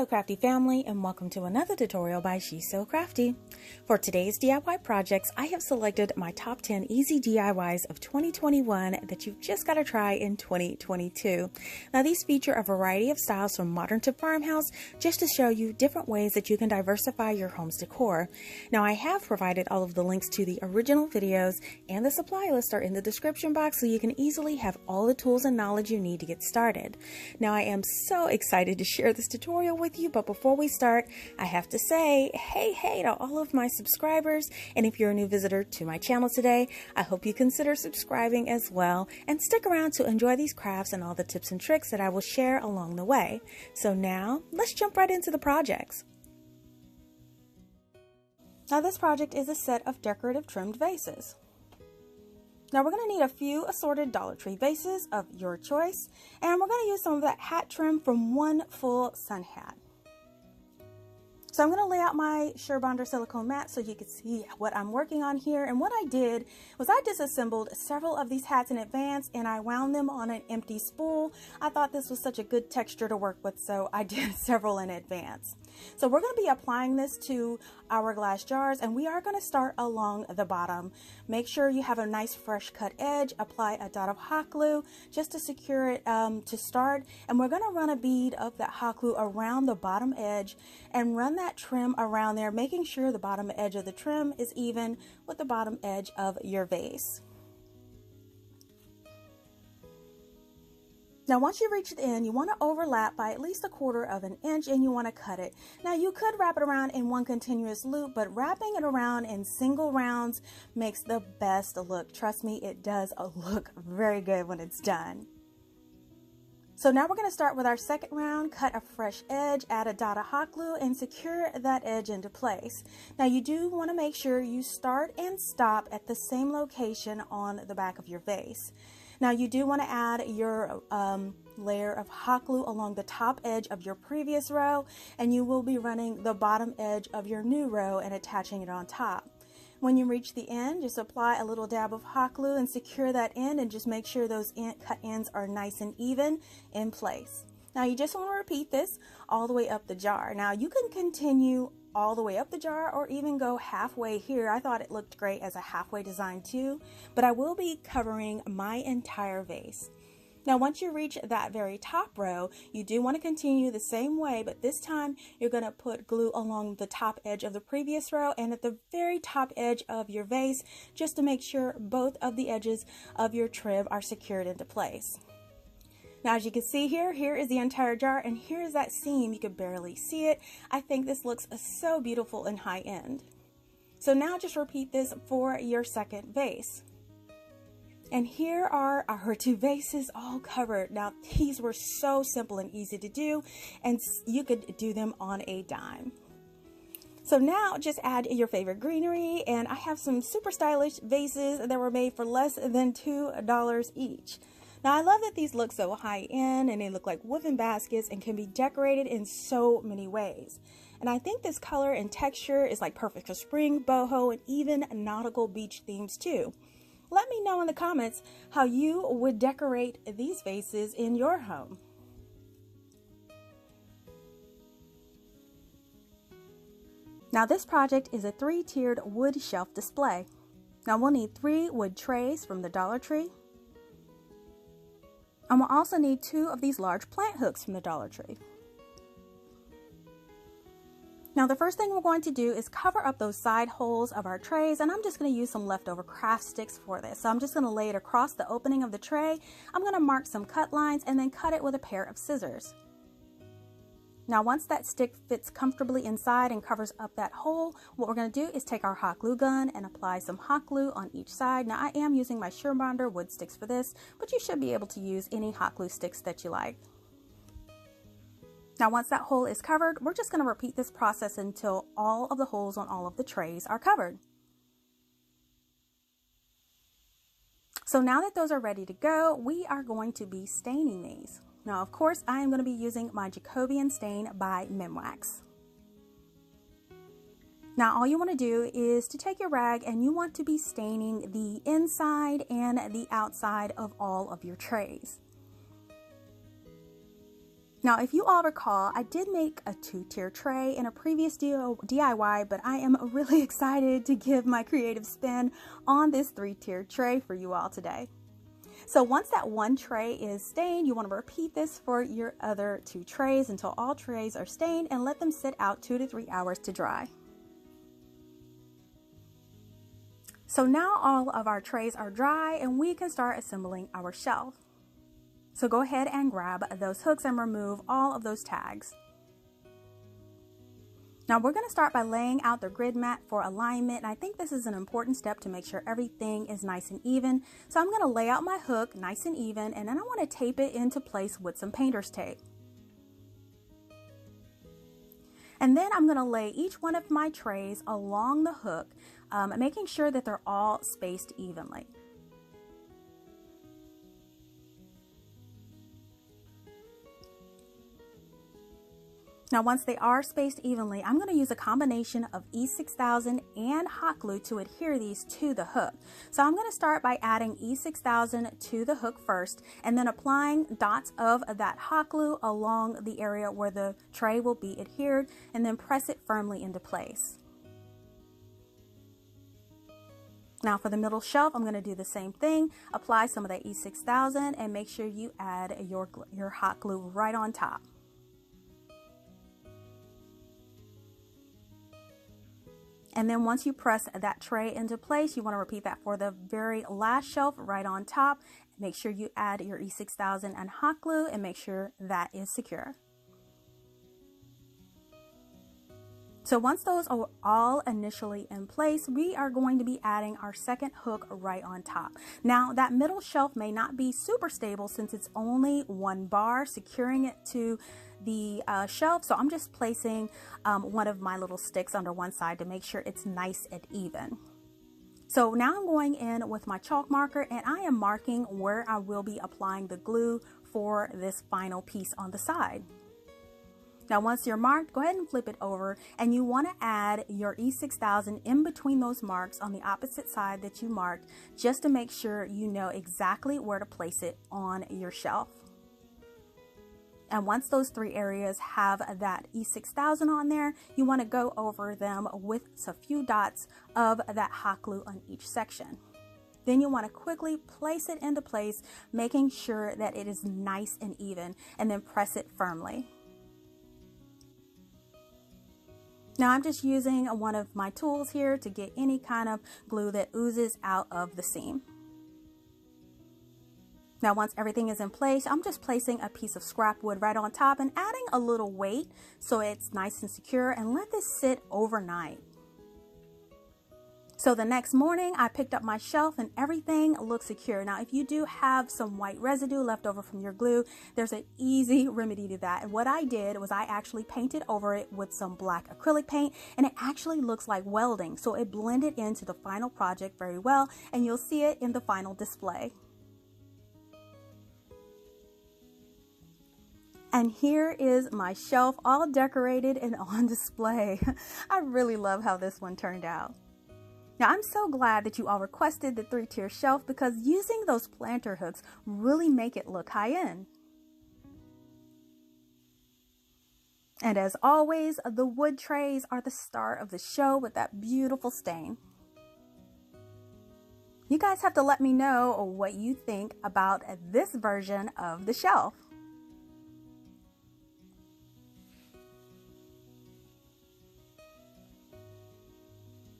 Hello CraftDee family, and welcome to another tutorial by She's So Crafty. For today's DIY projects, I have selected my top 10 easy DIYs of 2021 that you've just got to try in 2022. Now these feature a variety of styles from modern to farmhouse, just to show you different ways that you can diversify your home's decor. Now I have provided all of the links to the original videos, and the supply list are in the description box, so you can easily have all the tools and knowledge you need to get started. Now I am so excited to share this tutorial with you, but before we start, I have to say hey to all of my subscribers, and if you're a new visitor to my channel today, I hope you consider subscribing as well and stick around to enjoy these crafts and all the tips and tricks that I will share along the way. So now let's jump right into the projects. Now this project is a set of decorative trimmed vases. Now we're going to need a few assorted Dollar Tree vases of your choice, and we're going to use some of that hat trim from one full sun hat. So I'm going to lay out my Surebonder silicone mat so you can see what I'm working on here. And what I did was I disassembled several of these hats in advance and I wound them on an empty spool. I thought this was such a good texture to work with, so I did several in advance. So we're going to be applying this to our glass jars, and we are going to start along the bottom. Make sure you have a nice fresh cut edge. Apply a dot of hot glue just to secure it to start, and we're going to run a bead of that hot glue around the bottom edge and run that trim around there, making sure the bottom edge of the trim is even with the bottom edge of your vase. Now once you reach the end, you want to overlap by at least 1/4 of an inch, and you want to cut it. Now you could wrap it around in one continuous loop, but wrapping it around in single rounds makes the best look. Trust me, it does look very good when it's done. So now we're going to start with our second round. Cut a fresh edge, add a dot of hot glue, and secure that edge into place. Now you do want to make sure you start and stop at the same location on the back of your vase. Now you do want to add your layer of hot glue along the top edge of your previous row, and you will be running the bottom edge of your new row and attaching it on top. When you reach the end, just apply a little dab of hot glue and secure that end, and just make sure those cut ends are nice and even in place. Now you just want to repeat this all the way up the jar. Now you can continue all the way up the jar or even go halfway here. I thought it looked great as a halfway design too, but I will be covering my entire vase. Now once you reach that very top row, you do want to continue the same way, but this time you're going to put glue along the top edge of the previous row and at the very top edge of your vase, just to make sure both of the edges of your trim are secured into place. Now as you can see here is the entire jar, and here is that seam. You can barely see it. I think this looks so beautiful and high end. So now just repeat this for your second vase. And here are our two vases all covered. Now these were so simple and easy to do, and you could do them on a dime. So now just add your favorite greenery, and I have some super stylish vases that were made for less than $2 each. Now I love that these look so high end, and they look like woven baskets and can be decorated in so many ways. And I think this color and texture is like perfect for spring, boho, and even nautical beach themes too. Let me know in the comments how you would decorate these vases in your home. Now this project is a 3-tiered wood shelf display. Now we'll need 3 wood trays from the Dollar Tree. And we'll also need 2 of these large plant hooks from the Dollar Tree. Now the first thing we're going to do is cover up those side holes of our trays, and I'm just going to use some leftover craft sticks for this. So I'm just going to lay it across the opening of the tray. I'm going to mark some cut lines and then cut it with a pair of scissors. Now once that stick fits comfortably inside and covers up that hole, what we're going to do is take our hot glue gun and apply some hot glue on each side. Now I am using my Surebonder wood sticks for this, but you should be able to use any hot glue sticks that you like. Now once that hole is covered, we're just going to repeat this process until all of the holes on all of the trays are covered. So now that those are ready to go, we are going to be staining these. Now of course I am going to be using my Jacobian stain by Minwax. Now all you want to do is to take your rag, and you want to be staining the inside and the outside of all of your trays. Now, if you all recall, I did make a 2-tier tray in a previous DIY, but I am really excited to give my creative spin on this 3-tier tray for you all today. So once that one tray is stained, you want to repeat this for your other 2 trays until all trays are stained and let them sit out 2 to 3 hours to dry. So now all of our trays are dry and we can start assembling our shelf. So go ahead and grab those hooks and remove all of those tags. Now we're going to start by laying out the grid mat for alignment, and I think this is an important step to make sure everything is nice and even. So I'm going to lay out my hook nice and even, and then I want to tape it into place with some painter's tape. And then I'm going to lay each one of my trays along the hook, making sure that they're all spaced evenly. Now once they are spaced evenly, I'm going to use a combination of E6000 and hot glue to adhere these to the hook. So I'm going to start by adding E6000 to the hook first and then applying dots of that hot glue along the area where the tray will be adhered, and then press it firmly into place. Now for the middle shelf, I'm going to do the same thing. Apply some of that E6000 and make sure you add your hot glue right on top. And then once you press that tray into place, you want to repeat that for the very last shelf right on top. Make sure you add your E6000 and hot glue and make sure that is secure. So once those are all initially in place, we are going to be adding our second hook right on top. Now that middle shelf may not be super stable since it's only one bar securing it to the shelf, so I'm just placing one of my little sticks under one side to make sure it's nice and even. So now I'm going in with my chalk marker and I am marking where I will be applying the glue for this final piece on the side. Now once you're marked, go ahead and flip it over, and you want to add your E6000 in between those marks on the opposite side that you marked, just to make sure you know exactly where to place it on your shelf. And once those 3 areas have that E6000 on there, you want to go over them with a few dots of that hot glue on each section. Then you want to quickly place it into place, making sure that it is nice and even, and then press it firmly. Now I'm just using one of my tools here to get any kind of glue that oozes out of the seam. Now once everything is in place, I'm just placing a piece of scrap wood right on top and adding a little weight so it's nice and secure, and let this sit overnight. So the next morning I picked up my shelf and everything looks secure. Now if you do have some white residue left over from your glue, there's an easy remedy to that. And what I did was I actually painted over it with some black acrylic paint, and it actually looks like welding. So it blended into the final project very well, and you'll see it in the final display. And here is my shelf all decorated and on display. I really love how this one turned out. Now I'm so glad that you all requested the 3-tier shelf, because using those planter hooks really make it look high-end. And as always, the wood trays are the star of the show with that beautiful stain. You guys have to let me know what you think about this version of the shelf.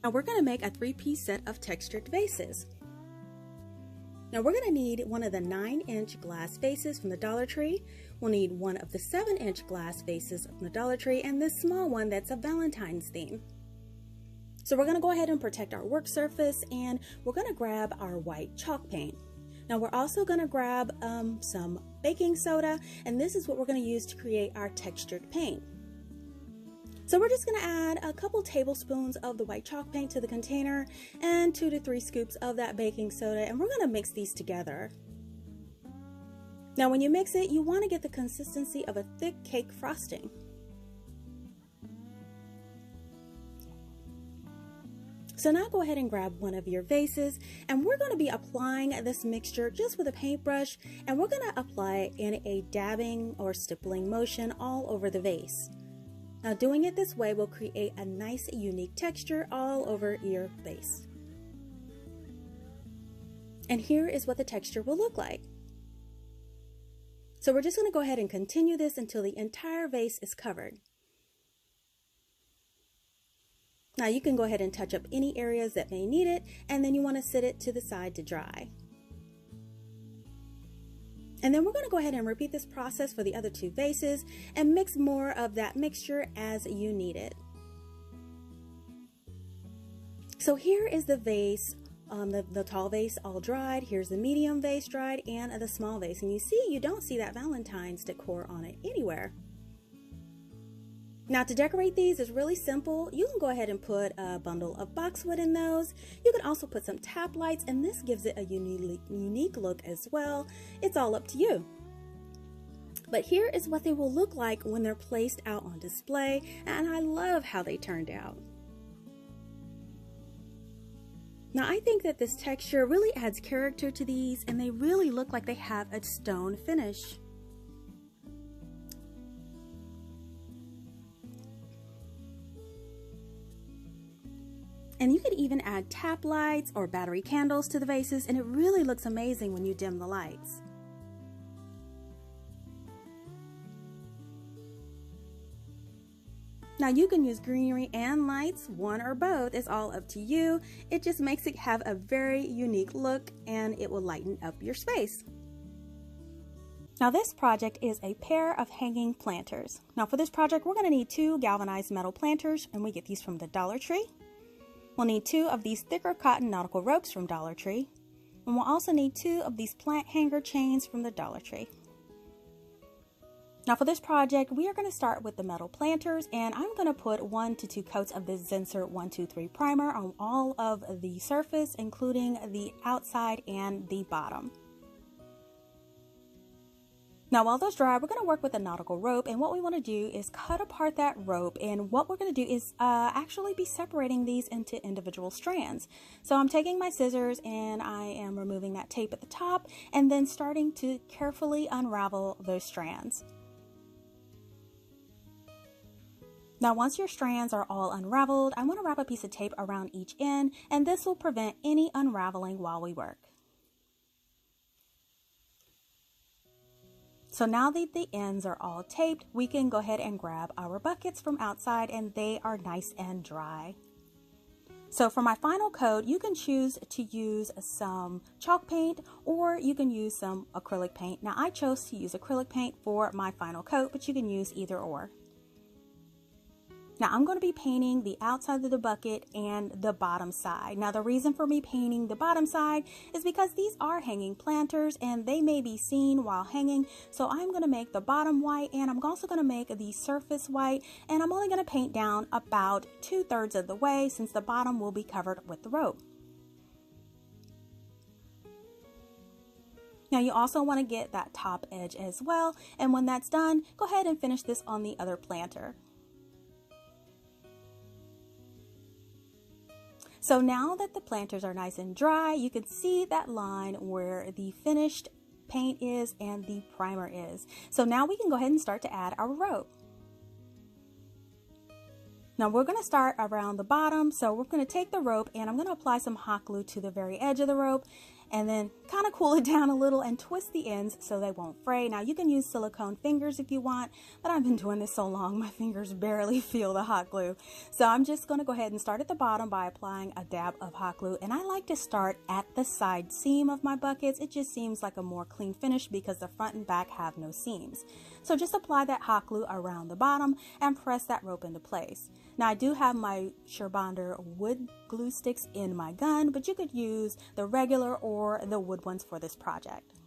Now we're going to make a 3-piece set of textured vases. Now we're going to need one of the 9-inch glass vases from the Dollar Tree. We'll need one of the 7-inch glass vases from the Dollar Tree, and this small one that's a Valentine's theme. So we're going to go ahead and protect our work surface, and we're going to grab our white chalk paint. Now we're also going to grab some baking soda, and this is what we're going to use to create our textured paint. So we're just going to add a couple tablespoons of the white chalk paint to the container and 2 to 3 scoops of that baking soda, and we're going to mix these together. Now when you mix it, you want to get the consistency of a thick cake frosting. So now go ahead and grab one of your vases, and we're going to be applying this mixture just with a paintbrush, and we're going to apply it in a dabbing or stippling motion all over the vase. Now doing it this way will create a nice unique texture all over your vase. And here is what the texture will look like. So we're just going to go ahead and continue this until the entire vase is covered. Now you can go ahead and touch up any areas that may need it, and then you want to sit it to the side to dry. And then we're going to go ahead and repeat this process for the other two vases and mix more of that mixture as you need it. So here is the vase, the tall vase all dried. Here's the medium vase dried and the small vase. And you don't see that Valentine's decor on it anywhere. Now to decorate these is really simple. You can go ahead and put a bundle of boxwood in those. You can also put some tap lights, and this gives it a unique look as well. It's all up to you. But here is what they will look like when they're placed out on display, and I love how they turned out. Now I think that this texture really adds character to these, and they really look like they have a stone finish. And you could even add tap lights or battery candles to the vases, and it really looks amazing when you dim the lights. Now you can use greenery and lights, one or both, it's all up to you. It just makes it have a very unique look, and it will lighten up your space. Now this project is a pair of hanging planters. Now for this project we're going to need 2 galvanized metal planters, and we get these from the Dollar Tree. We'll need 2 of these thicker cotton nautical ropes from Dollar Tree, and we'll also need 2 of these plant hanger chains from the Dollar Tree. Now for this project, we are going to start with the metal planters, and I'm going to put 1 to 2 coats of this Zinsser 123 primer on all of the surface, including the outside and the bottom. Now while those dry, we're going to work with a nautical rope, and what we want to do is cut apart that rope, and what we're going to do is actually be separating these into individual strands. So I'm taking my scissors and I am removing that tape at the top, and then starting to carefully unravel those strands. Now once your strands are all unraveled, I want to wrap a piece of tape around each end, and this will prevent any unraveling while we work. So now that the ends are all taped, we can go ahead and grab our buckets from outside, and they are nice and dry. So for my final coat, you can choose to use some chalk paint, or you can use some acrylic paint. Now I chose to use acrylic paint for my final coat, but you can use either or. Now I'm going to be painting the outside of the bucket and the bottom side. Now the reason for me painting the bottom side is because these are hanging planters and they may be seen while hanging. So I'm going to make the bottom white, and I'm also going to make the surface white, and I'm only going to paint down about 2/3 of the way, since the bottom will be covered with the rope. Now you also want to get that top edge as well, and when that's done, go ahead and finish this on the other planter. So now that the planters are nice and dry, you can see that line where the finished paint is and the primer is. So now we can go ahead and start to add our rope. Now we're going to start around the bottom, so we're going to take the rope and I'm going to apply some hot glue to the very edge of the rope, and then kind of cool it down a little and twist the ends so they won't fray. Now you can use silicone fingers if you want, but I've been doing this so long my fingers barely feel the hot glue. So I'm just going to go ahead and start at the bottom by applying a dab of hot glue, and I like to start at the side seam of my buckets. It just seems like a more clean finish because the front and back have no seams. So just apply that hot glue around the bottom and press that rope into place. Now I do have my Surebonder wood glue sticks in my gun, but you could use the regular or the wood ones for this project.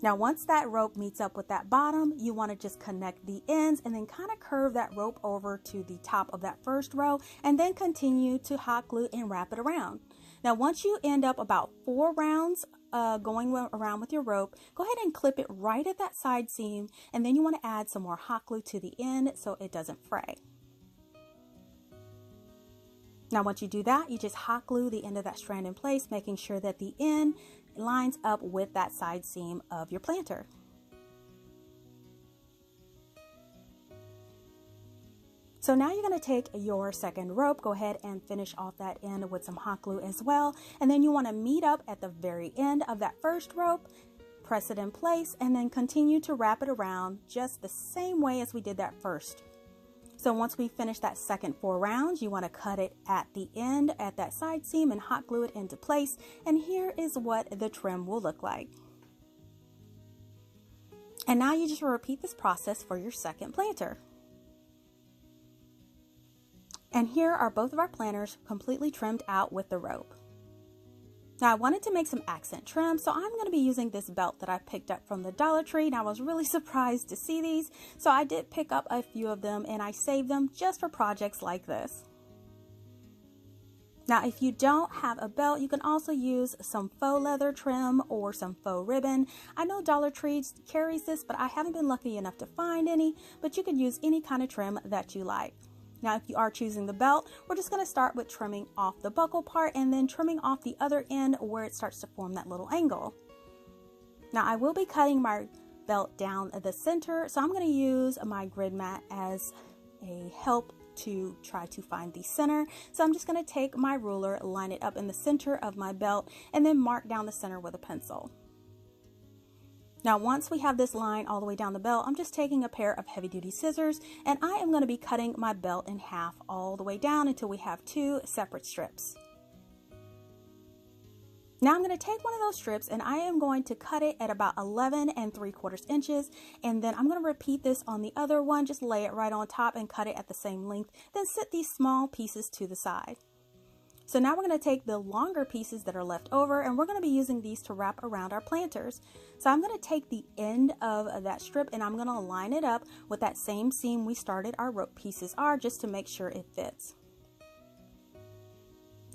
Now once that rope meets up with that bottom, you want to just connect the ends and then kind of curve that rope over to the top of that first row, and then continue to hot glue and wrap it around. Now once you end up about 4 rounds going around with your rope, go ahead and clip it right at that side seam, and then you want to add some more hot glue to the end so it doesn't fray. Now once you do that, you just hot glue the end of that strand in place, making sure that the end lines up with that side seam of your planter. So now you're going to take your second rope, go ahead and finish off that end with some hot glue as well. And then you want to meet up at the very end of that first rope, press it in place, and then continue to wrap it around just the same way as we did that first. So once we finish that second 4 rounds, you want to cut it at the end at that side seam and hot glue it into place. And here is what the trim will look like. And now you just repeat this process for your second planter. And here are both of our planters completely trimmed out with the rope. Now I wanted to make some accent trim, so I'm going to be using this belt that I picked up from the Dollar Tree. And I was really surprised to see these, so I did pick up a few of them and I saved them just for projects like this. Now if you don't have a belt, you can also use some faux leather trim or some faux ribbon. I know Dollar Tree carries this, but I haven't been lucky enough to find any, but you can use any kind of trim that you like. Now, if you are choosing the belt, we're just going to start with trimming off the buckle part and then trimming off the other end where it starts to form that little angle. Now, I will be cutting my belt down the center, so I'm going to use my grid mat as a help to try to find the center. So I'm just going to take my ruler, line it up in the center of my belt, and then mark down the center with a pencil. Now once we have this line all the way down the belt, I'm just taking a pair of heavy-duty scissors and I am going to be cutting my belt in half all the way down until we have 2 separate strips. Now I'm going to take one of those strips and I am going to cut it at about 11 3/4 inches, and then I'm going to repeat this on the other one, just lay it right on top and cut it at the same length, then set these small pieces to the side. So now we're going to take the longer pieces that are left over and we're going to be using these to wrap around our planters. So I'm going to take the end of that strip and I'm going to line it up with that same seam we started our rope pieces are, just to make sure it fits.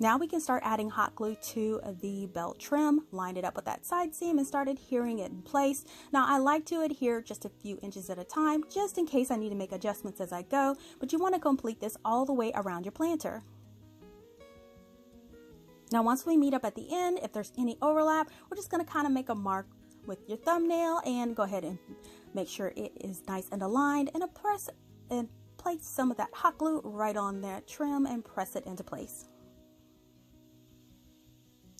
Now we can start adding hot glue to the belt trim, line it up with that side seam and start adhering it in place. Now I like to adhere just a few inches at a time, just in case I need to make adjustments as I go, but you want to complete this all the way around your planter. Now once we meet up at the end, if there's any overlap, we're just going to kind of make a mark with your thumbnail and go ahead and make sure it is nice and aligned, and press and place some of that hot glue right on that trim and press it into place.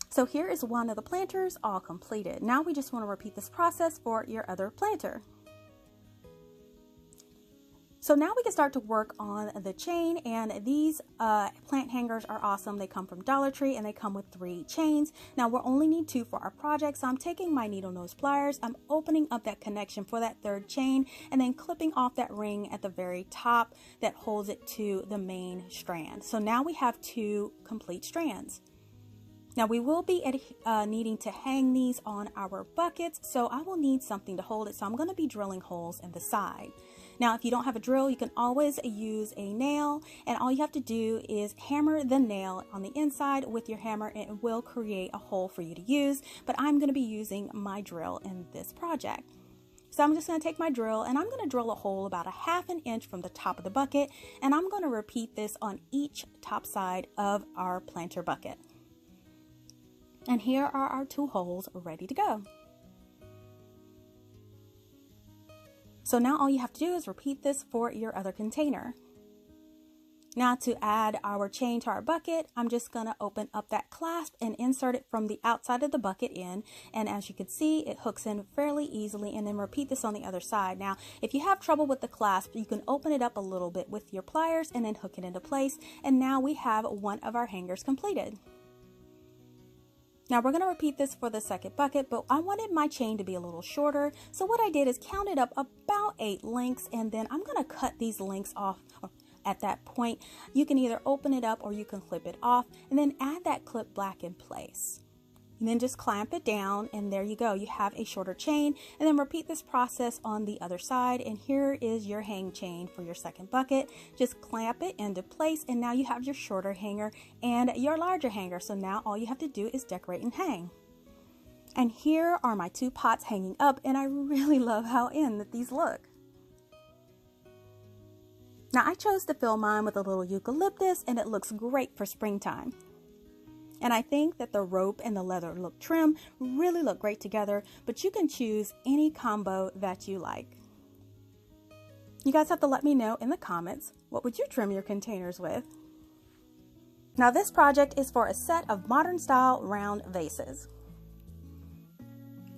So here is one of the planters all completed. Now we just want to repeat this process for your other planter. So now we can start to work on the chain, and these plant hangers are awesome. They come from Dollar Tree and they come with 3 chains. Now we'll only need 2 for our project, so I'm taking my needle nose pliers, I'm opening up that connection for that 3rd chain and then clipping off that ring at the very top that holds it to the main strand. So now we have 2 complete strands. Now we will be needing to hang these on our buckets, so I will need something to hold it, so I'm going to be drilling holes in the side. Now if you don't have a drill, you can always use a nail, and all you have to do is hammer the nail on the inside with your hammer and it will create a hole for you to use, but I'm going to be using my drill in this project. So I'm just going to take my drill and I'm going to drill a hole about 1/2 inch from the top of the bucket, and I'm going to repeat this on each top side of our planter bucket. And here are our 2 holes ready to go. So now all you have to do is repeat this for your other container. Now to add our chain to our bucket, I'm just going to open up that clasp and insert it from the outside of the bucket in. And as you can see, it hooks in fairly easily, and then repeat this on the other side. Now, if you have trouble with the clasp, you can open it up a little bit with your pliers and then hook it into place. And now we have one of our hangers completed. Now we're going to repeat this for the second bucket, but I wanted my chain to be a little shorter. So what I did is counted up about 8 links, and then I'm going to cut these links off. At that point, you can either open it up or you can clip it off, and then add that clip back in place. And then just clamp it down, and there you go. You have a shorter chain, and then repeat this process on the other side. And here is your hang chain for your second bucket. Just clamp it into place, and now you have your shorter hanger and your larger hanger. So now all you have to do is decorate and hang. And here are my 2 pots hanging up, and I really love how in that these look. Now I chose to fill mine with a little eucalyptus, and it looks great for springtime. And I think that the rope and the leather look trim really look great together, but you can choose any combo that you like. You guys have to let me know in the comments, what would you trim your containers with? Now this project is for a set of modern style round vases.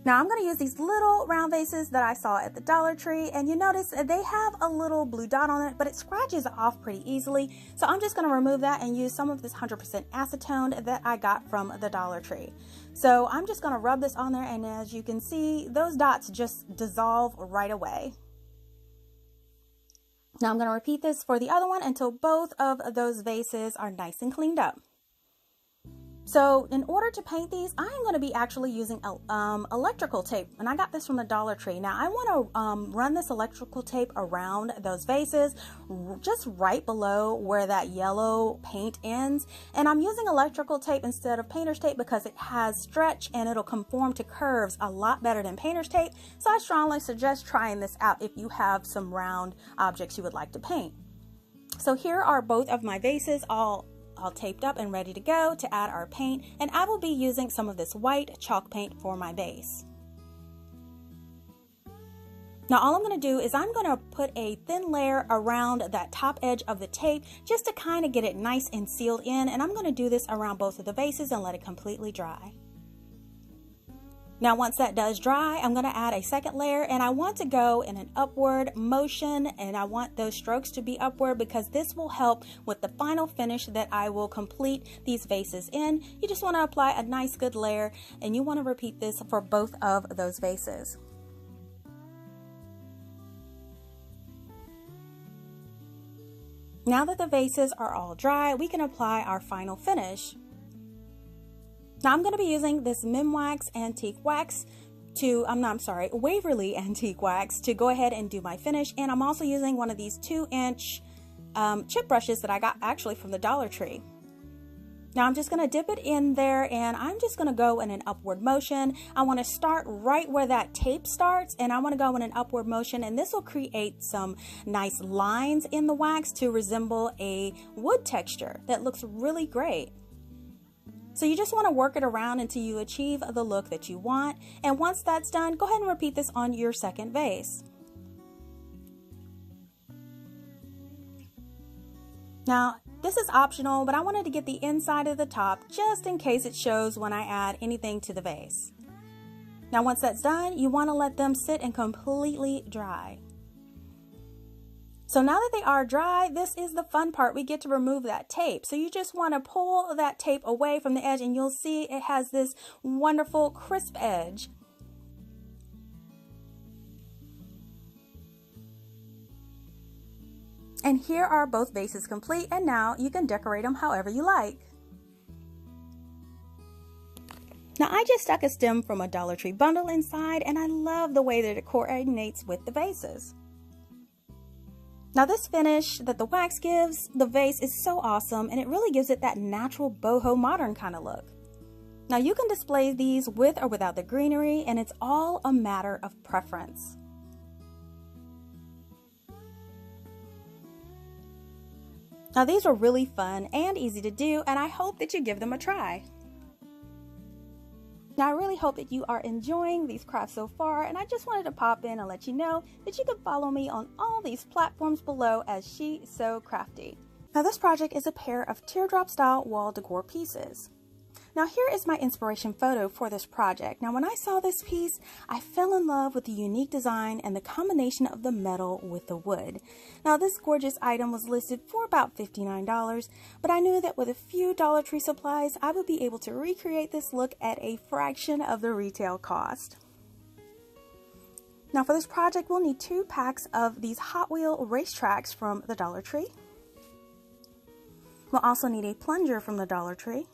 Now I'm going to use these little round vases that I saw at the Dollar Tree, and you notice they have a little blue dot on it, but it scratches off pretty easily. So I'm just going to remove that and use some of this 100% acetone that I got from the Dollar Tree. So I'm just going to rub this on there, and as you can see, those dots just dissolve right away. Now I'm going to repeat this for the other one until both of those vases are nice and cleaned up. So in order to paint these, I'm going to be actually using electrical tape, and I got this from the Dollar Tree. Now I want to run this electrical tape around those vases, just right below where that yellow paint ends. And I'm using electrical tape instead of painter's tape because it has stretch and it'll conform to curves a lot better than painter's tape. So I strongly suggest trying this out if you have some round objects you would like to paint. So here are both of my vases all taped up and ready to go to add our paint, and I will be using some of this white chalk paint for my base. Now all I'm going to do is I'm going to put a thin layer around that top edge of the tape just to kind of get it nice and sealed in, and I'm going to do this around both of the vases and let it completely dry. Now once that does dry, I'm going to add a second layer, and I want to go in an upward motion, and I want those strokes to be upward because this will help with the final finish that I will complete these vases in. You just want to apply a nice good layer, and you want to repeat this for both of those vases. Now that the vases are all dry, we can apply our final finish. Now I'm going to be using this Minwax Antique Wax Waverly Antique Wax to go ahead and do my finish, and I'm also using one of these 2-inch chip brushes that I got actually from the Dollar Tree. Now I'm just going to dip it in there, and I'm just going to go in an upward motion. I want to start right where that tape starts, and I want to go in an upward motion, and this will create some nice lines in the wax to resemble a wood texture that looks really great. So you just want to work it around until you achieve the look that you want. And once that's done, go ahead and repeat this on your second vase. Now, this is optional, but I wanted to get the inside of the top just in case it shows when I add anything to the vase. Now, once that's done, you want to let them sit and completely dry. So now that they are dry, this is the fun part. We get to remove that tape. So you just want to pull that tape away from the edge, and you'll see it has this wonderful crisp edge. And here are both vases complete, and now you can decorate them however you like. Now I just stuck a stem from a Dollar Tree bundle inside, and I love the way that it coordinates with the vases. Now this finish that the wax gives the vase is so awesome, and it really gives it that natural boho modern kind of look. Now you can display these with or without the greenery, and it's all a matter of preference. Now these are really fun and easy to do, and I hope that you give them a try. Now I really hope that you are enjoying these crafts so far, and I just wanted to pop in and let you know that you can follow me on all these platforms below as She So Crafty. Now this project is a pair of teardrop style wall decor pieces. Now here is my inspiration photo for this project. Now when I saw this piece, I fell in love with the unique design and the combination of the metal with the wood. Now this gorgeous item was listed for about $59, but I knew that with a few Dollar Tree supplies, I would be able to recreate this look at a fraction of the retail cost. Now for this project, we'll need 2 packs of these Hot Wheel racetracks from the Dollar Tree. We'll also need a plunger from the Dollar Tree,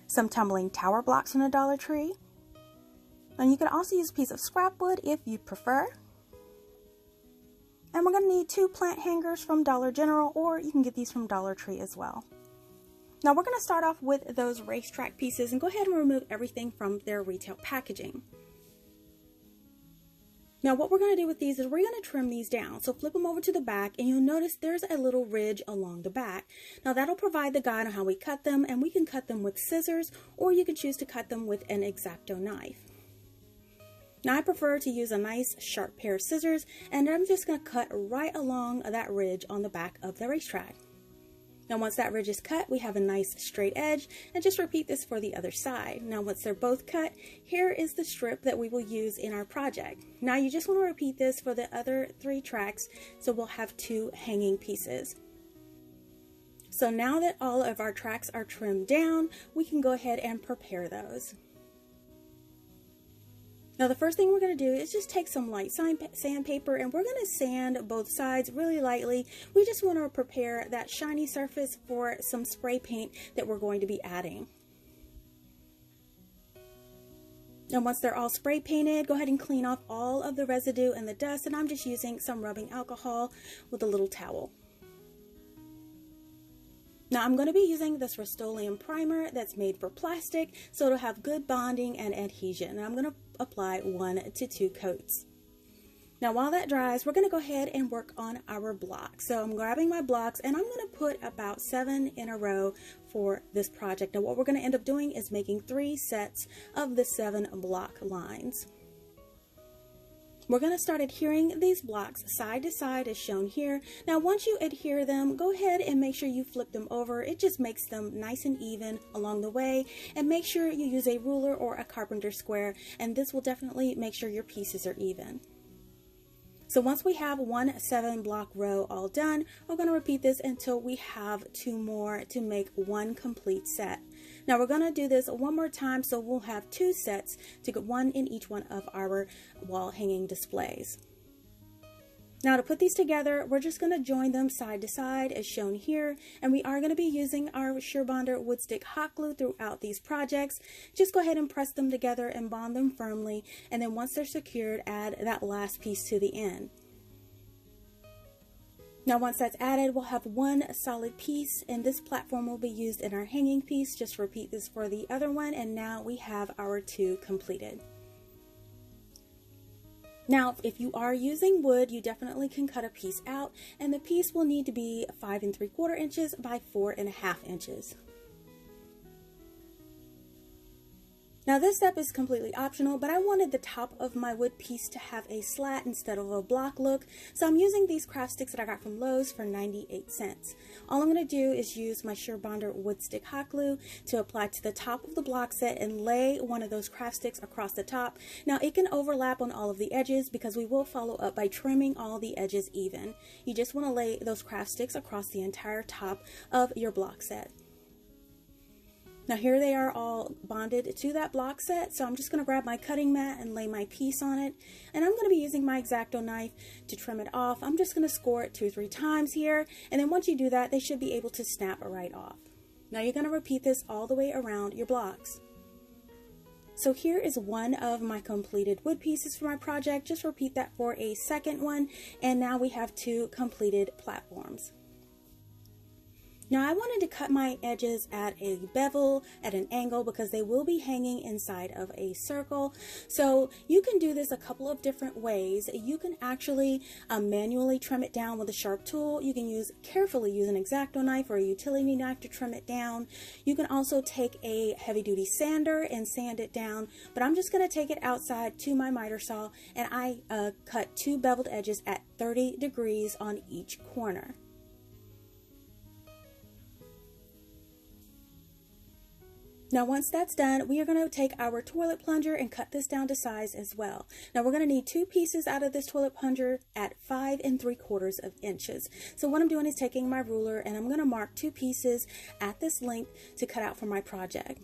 some tumbling tower blocks from the Dollar Tree, and you can also use a piece of scrap wood if you prefer. And we're going to need 2 plant hangers from Dollar General, or you can get these from Dollar Tree as well. Now we're going to start off with those racetrack pieces and go ahead and remove everything from their retail packaging. Now what we're going to do with these is we're going to trim these down. So flip them over to the back and you'll notice there's a little ridge along the back. Now that'll provide the guide on how we cut them, and we can cut them with scissors or you can choose to cut them with an X-Acto knife. Now I prefer to use a nice sharp pair of scissors, and I'm just going to cut right along that ridge on the back of the racetrack. Now once that ridge is cut, we have a nice straight edge, and just repeat this for the other side. Now once they're both cut, here is the strip that we will use in our project. Now you just want to repeat this for the other 3 tracks, so we'll have 2 hanging pieces. So now that all of our tracks are trimmed down, we can go ahead and prepare those. Now the first thing we're going to do is just take some light sandpaper, and we're going to sand both sides really lightly. We just want to prepare that shiny surface for some spray paint that we're going to be adding. And once they're all spray painted, go ahead and clean off all of the residue and the dust, and I'm just using some rubbing alcohol with a little towel. Now I'm going to be using this Rust-Oleum primer that's made for plastic, so it'll have good bonding and adhesion. And I'm going to apply 1 to 2 coats. Now while that dries, we're going to go ahead and work on our blocks. So I'm grabbing my blocks and I'm going to put about 7 in a row for this project. Now what we're going to end up doing is making 3 sets of the 7 block lines. We're going to start adhering these blocks side to side as shown here. Now once you adhere them, go ahead and make sure you flip them over. It just makes them nice and even along the way, and make sure you use a ruler or a carpenter square, and this will definitely make sure your pieces are even. So once we have 1 7-block row all done, we're going to repeat this until we have 2 more to make 1 complete set. Now we're going to do this one more time, so we'll have 2 sets to get 1 in each one of our wall hanging displays. Now to put these together, we're just going to join them side to side as shown here, and we are going to be using our Surebonder wood stick hot glue throughout these projects. Just go ahead and press them together and bond them firmly, and then once they're secured, add that last piece to the end. Now once that's added, we'll have 1 solid piece, and this platform will be used in our hanging piece. Just repeat this for the other one, and now we have our 2 completed. Now, if you are using wood, you definitely can cut a piece out, and the piece will need to be 5 3/4 inches by 4 1/2 inches. Now this step is completely optional, but I wanted the top of my wood piece to have a slat instead of a block look, so I'm using these craft sticks that I got from Lowe's for 98 cents. All I'm going to do is use my Surebonder wood stick hot glue to apply to the top of the block set and lay one of those craft sticks across the top. Now it can overlap on all of the edges because we will follow up by trimming all the edges even. You just want to lay those craft sticks across the entire top of your block set. Now here they are all bonded to that block set, so I'm just going to grab my cutting mat and lay my piece on it, and I'm going to be using my X-Acto knife to trim it off. I'm just going to score it 2 or 3 times here, and then once you do that, they should be able to snap right off. Now you're going to repeat this all the way around your blocks. So here is one of my completed wood pieces for my project. Just repeat that for a second one, and now we have 2 completed platforms. Now I wanted to cut my edges at a bevel, at an angle, because they will be hanging inside of a circle. So you can do this a couple of different ways. You can actually manually trim it down with a sharp tool. You can carefully use an X-Acto knife or a utility knife to trim it down. You can also take a heavy-duty sander and sand it down, but I'm just going to take it outside to my miter saw, and I cut 2 beveled edges at 30 degrees on each corner. Now once that's done, we are going to take our toilet plunger and cut this down to size as well. Now we're going to need 2 pieces out of this toilet plunger at 5 3/4 inches. So what I'm doing is taking my ruler and I'm going to mark 2 pieces at this length to cut out for my project.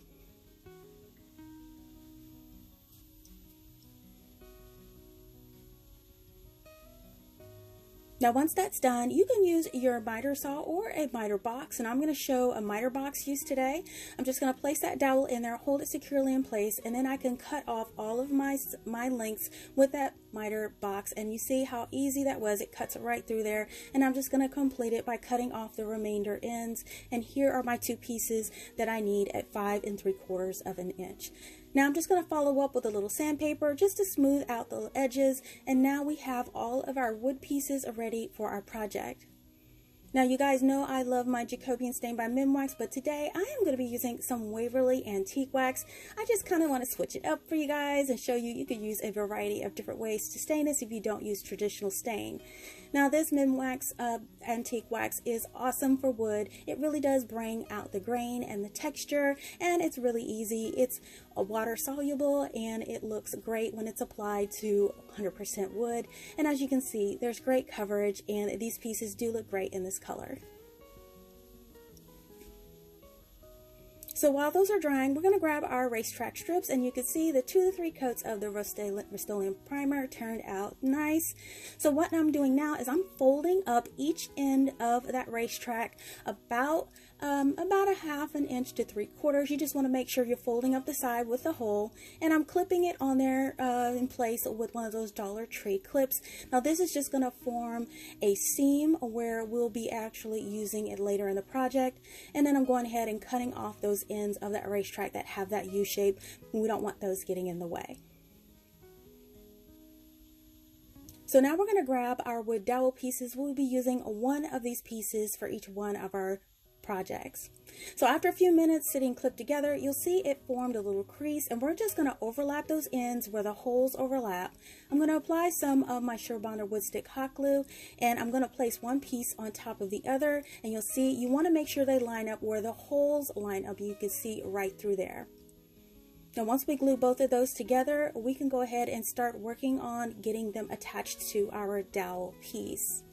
Now once that's done, you can use your miter saw or a miter box, and I'm going to show a miter box use today. I'm just going to place that dowel in there, hold it securely in place, and then I can cut off all of my lengths with that miter box, and you see how easy that was. It cuts right through there, and I'm just going to complete it by cutting off the remainder ends, and here are my 2 pieces that I need at 5 3/4 inches. Now I'm just going to follow up with a little sandpaper just to smooth out the edges, and now we have all of our wood pieces ready for our project. Now you guys know I love my Jacobian stain by Minwax, but today I am going to be using some Waverly Antique Wax. I just kind of want to switch it up for you guys and show you could use a variety of different ways to stain this if you don't use traditional stain. Now this Minwax Antique Wax is awesome for wood. It really does bring out the grain and the texture, and it's really easy. It's water soluble and it looks great when it's applied to 100% wood. And as you can see, there's great coverage and these pieces do look great in this color. So while those are drying, we're going to grab our racetrack strips, and you can see the 2 to 3 coats of the Rust-Oleum primer turned out nice. So what I'm doing now is I'm folding up each end of that racetrack about a 1/2 inch to 3/4. You just want to make sure you're folding up the side with the hole, and I'm clipping it on there in place with one of those Dollar Tree clips. Now this is just going to form a seam where we'll be actually using it later in the project, and then I'm going ahead and cutting off those ends of that racetrack that have that U shape. We don't want those getting in the way. So now we're going to grab our wood dowel pieces. We'll be using one of these pieces for each one of our projects. So after a few minutes sitting clipped together, you'll see it formed a little crease, and we're just going to overlap those ends where the holes overlap. I'm going to apply some of my Surebonder wood stick hot glue, and I'm going to place one piece on top of the other, and you'll see you want to make sure they line up where the holes line up. You can see right through there. Now once we glue both of those together, we can go ahead and start working on getting them attached to our dowel piece.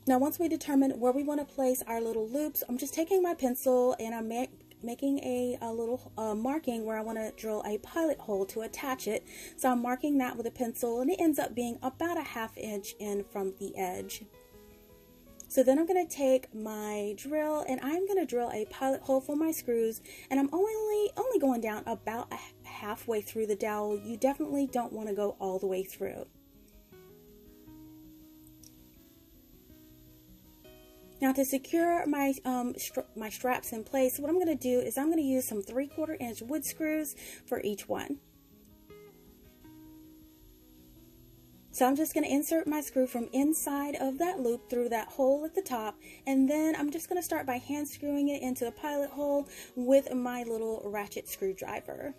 Now once we determine where we want to place our little loops, I'm just taking my pencil and I'm making a little marking where I want to drill a pilot hole to attach it. So I'm marking that with a pencil, and it ends up being about a 1/2 inch in from the edge. So then I'm going to take my drill and I'm going to drill a pilot hole for my screws, and I'm only going down about halfway through the dowel. You definitely don't want to go all the way through. Now to secure my straps in place, what I'm going to do is I'm going to use some 3/4 inch wood screws for each one. So I'm just going to insert my screw from inside of that loop through that hole at the top, and then I'm just going to start by hand screwing it into the pilot hole with my little ratchet screwdriver.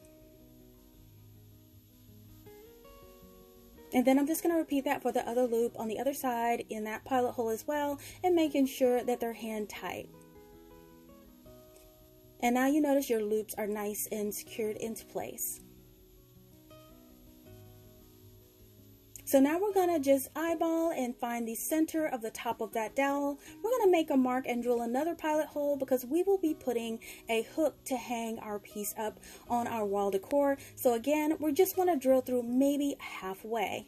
And then I'm just going to repeat that for the other loop on the other side in that pilot hole as well, and making sure that they're hand tight. And now you notice your loops are nice and secured into place. So now we're going to just eyeball and find the center of the top of that dowel. We're going to make a mark and drill another pilot hole because we will be putting a hook to hang our piece up on our wall decor. So again, we just want to drill through maybe halfway.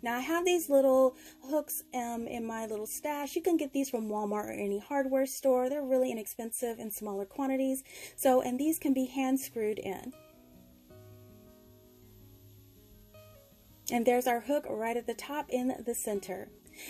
Now I have these little hooks in my little stash. You can get these from Walmart or any hardware store. They're really inexpensive in smaller quantities. So, and these can be hand screwed in. And there's our hook right at the top in the center.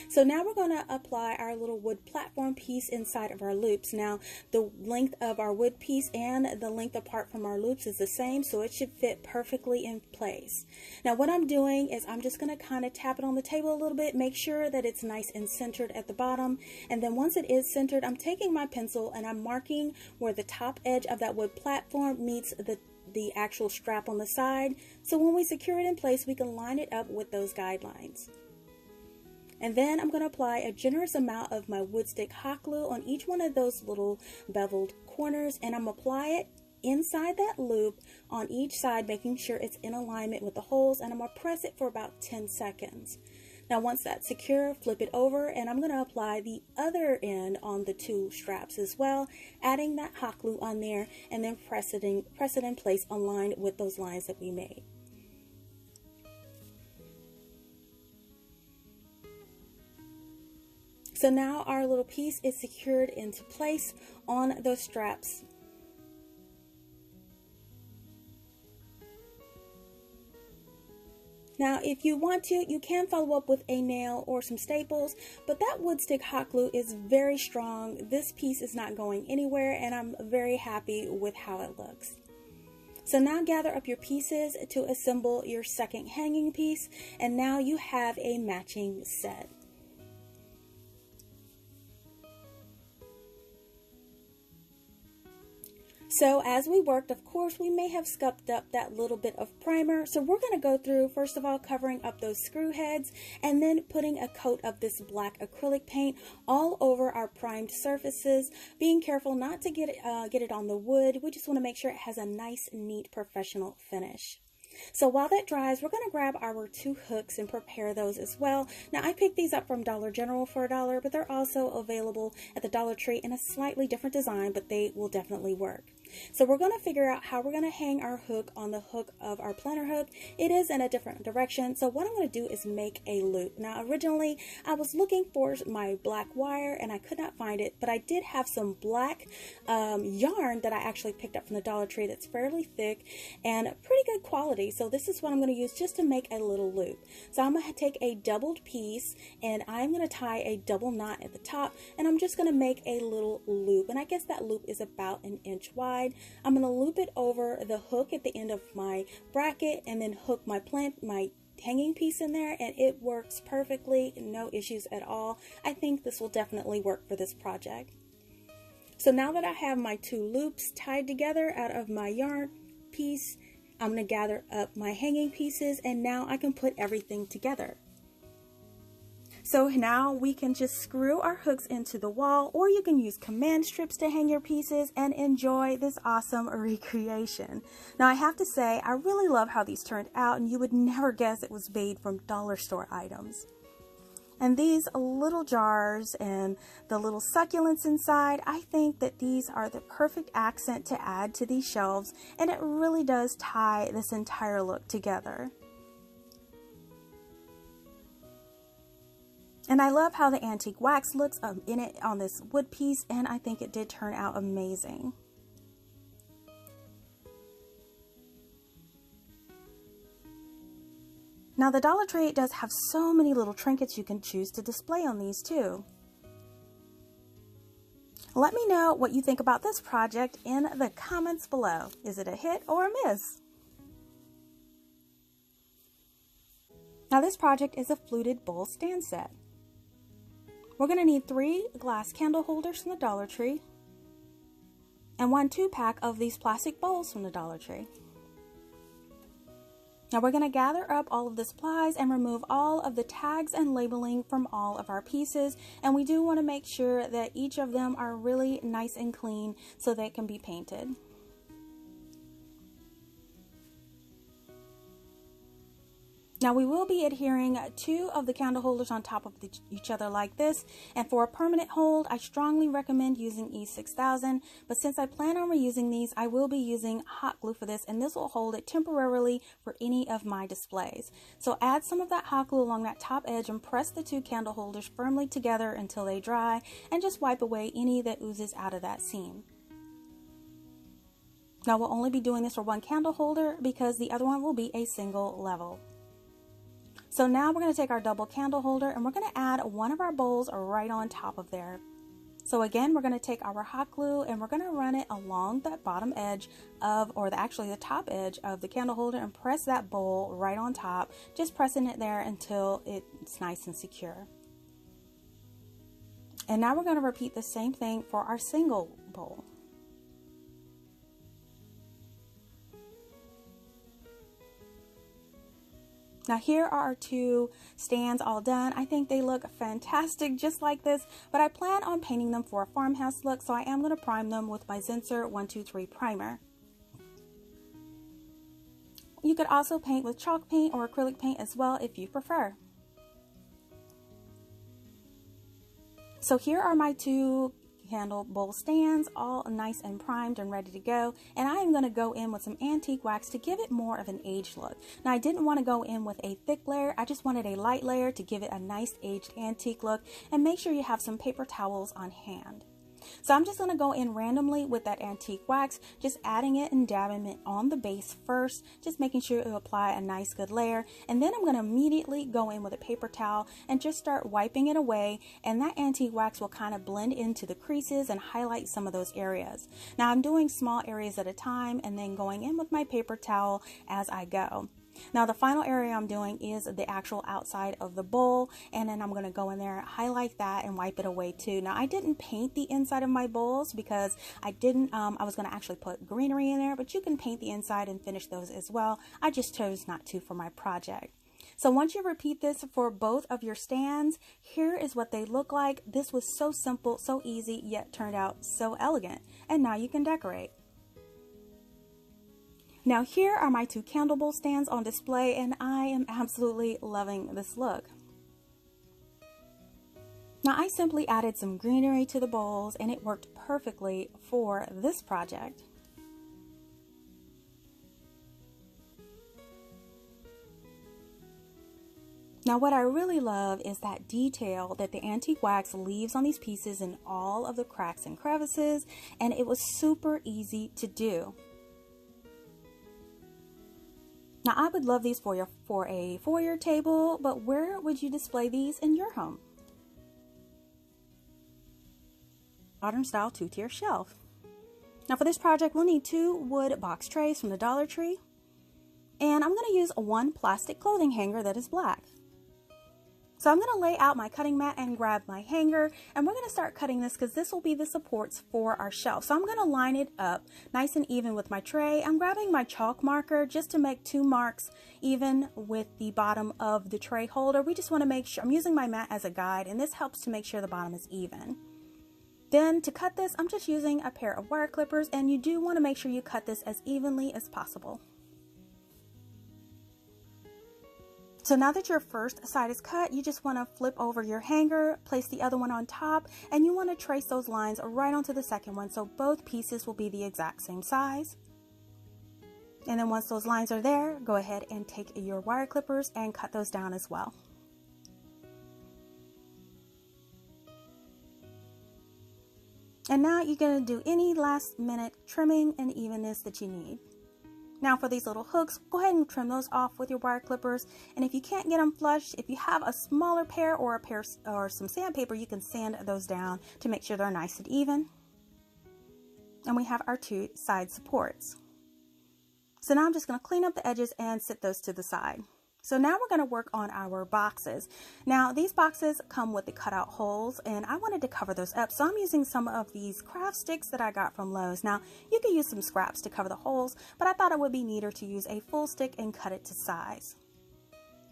So now we're going to apply our little wood platform piece inside of our loops. Now the length of our wood piece and the length apart from our loops is the same, so it should fit perfectly in place. Now what I'm doing is I'm just going to kind of tap it on the table a little bit, make sure that it's nice and centered at the bottom, and then once it is centered, I'm taking my pencil and I'm marking where the top edge of that wood platform meets the actual strap on the side, so when we secure it in place we can line it up with those guidelines. And then I'm going to apply a generous amount of my wood stick hot glue on each one of those little beveled corners, and I'm going to apply it inside that loop on each side, making sure it's in alignment with the holes, and I'm going to press it for about 10 seconds. Now once that's secure, flip it over, and I'm going to apply the other end on the 2 straps as well, adding that hot glue on there, and then press it in place aligned with those lines that we made. So now our little piece is secured into place on those straps. Now, if you want to, you can follow up with a nail or some staples, but that wood stick hot glue is very strong. This piece is not going anywhere, and I'm very happy with how it looks. So now gather up your pieces to assemble your second hanging piece, and now you have a matching set. So as we worked, of course, we may have scuffed up that little bit of primer. So we're going to go through, first of all, covering up those screw heads and then putting a coat of this black acrylic paint all over our primed surfaces, being careful not to get it on the wood. We just want to make sure it has a nice, neat, professional finish. So while that dries, we're going to grab our 2 hooks and prepare those as well. Now, I picked these up from Dollar General for $1, but they're also available at the Dollar Tree in a slightly different design, but they will definitely work. So we're going to figure out how we're going to hang our hook on the hook of our planter hook. It is in a different direction, so what I'm going to do is make a loop. Now, originally, I was looking for my black wire, and I could not find it, but I did have some black yarn that I actually picked up from the Dollar Tree that's fairly thick and pretty good quality. So this is what I'm going to use just to make a little loop. So I'm going to take a doubled piece, and I'm going to tie a double knot at the top, and I'm just going to make a little loop. And I guess that loop is about 1 inch wide. I'm going to loop it over the hook at the end of my bracket and then hook my hanging piece in there, and it works perfectly, no issues at all. I think this will definitely work for this project. So now that I have my 2 loops tied together out of my yarn piece, I'm going to gather up my hanging pieces, and now I can put everything together. So now we can just screw our hooks into the wall, or you can use command strips to hang your pieces and enjoy this awesome recreation. Now I have to say, I really love how these turned out, and you would never guess it was made from dollar store items. And these little jars and the little succulents inside, I think that these are the perfect accent to add to these shelves, and it really does tie this entire look together. And I love how the antique wax looks in it on this wood piece, and I think it did turn out amazing. Now the Dollar Tree does have so many little trinkets you can choose to display on these too. Let me know what you think about this project in the comments below. Is it a hit or a miss? Now this project is a fluted bowl stand set. We're going to need 3 glass candle holders from the Dollar Tree and 1 2-pack of these plastic bowls from the Dollar Tree. Now we're going to gather up all of the supplies and remove all of the tags and labeling from all of our pieces, and we do want to make sure that each of them are really nice and clean so they can be painted. Now we will be adhering 2 of the candle holders on top of each other like this, and for a permanent hold I strongly recommend using E6000, but since I plan on reusing these, I will be using hot glue for this, and this will hold it temporarily for any of my displays. So add some of that hot glue along that top edge and press the 2 candle holders firmly together until they dry, and just wipe away any that oozes out of that seam. Now we'll only be doing this for 1 candle holder because the other one will be a single level. So now we're going to take our double candle holder and we're going to add one of our bowls right on top of there. So again, we're going to take our hot glue and we're going to run it along that bottom edge of, actually the top edge of the candle holder, and press that bowl right on top, just pressing it there until it's nice and secure. And now we're going to repeat the same thing for our single bowl. Now here are our 2 stands all done. I think they look fantastic just like this, but I plan on painting them for a farmhouse look, so I am going to prime them with my Zinsser 123 primer. You could also paint with chalk paint or acrylic paint as well if you prefer. So here are my 2 candle bowl stands, all nice and primed and ready to go, and I am going to go in with some antique wax to give it more of an aged look. Now I didn't want to go in with a thick layer, I just wanted a light layer to give it a nice aged antique look, and make sure you have some paper towels on hand. So I'm just going to go in randomly with that antique wax, just adding it and dabbing it on the base first, just making sure to apply a nice good layer. And then I'm going to immediately go in with a paper towel and just start wiping it away. And that antique wax will kind of blend into the creases and highlight some of those areas. Now I'm doing small areas at a time and then going in with my paper towel as I go. Now the final area I'm doing is the actual outside of the bowl, and then I'm going to go in there, highlight that, and wipe it away too. Now I didn't paint the inside of my bowls because I was going to actually put greenery in there, but you can paint the inside and finish those as well. I just chose not to for my project. So once you repeat this for both of your stands, here is what they look like. This was so simple, so easy, yet turned out so elegant. And now you can decorate. Now here are my two candle bowl stands on display, and I am absolutely loving this look. Now I simply added some greenery to the bowls and it worked perfectly for this project. Now what I really love is that detail that the antique wax leaves on these pieces in all of the cracks and crevices, and it was super easy to do. Now I would love these for a foyer table, but where would you display these in your home? Modern style 2-tier shelf. Now for this project we'll need 2 wood box trays from the Dollar Tree, and I'm going to use 1 plastic clothing hanger that is black. So I'm going to lay out my cutting mat and grab my hanger, and we're going to start cutting this because this will be the supports for our shelf. So I'm going to line it up nice and even with my tray. I'm grabbing my chalk marker just to make 2 marks even with the bottom of the tray holder. We just want to make sure, I'm using my mat as a guide, and this helps to make sure the bottom is even. Then to cut this, I'm just using a pair of wire clippers, and you do want to make sure you cut this as evenly as possible. So now that your first side is cut, you just want to flip over your hanger, place the other one on top, and you want to trace those lines right onto the second one so both pieces will be the exact same size. And then once those lines are there, go ahead and take your wire clippers and cut those down as well. And now you're going to do any last minute trimming and evenness that you need. Now for these little hooks, go ahead and trim those off with your wire clippers. And if you can't get them flush, if you have a smaller pair or some sandpaper, you can sand those down to make sure they're nice and even. And we have our 2 side supports. So now I'm just going to clean up the edges and sit those to the side. So now we're going to work on our boxes. Now these boxes come with the cutout holes, and I wanted to cover those up. So I'm using some of these craft sticks that I got from Lowe's. Now you can use some scraps to cover the holes, but I thought it would be neater to use a full stick and cut it to size.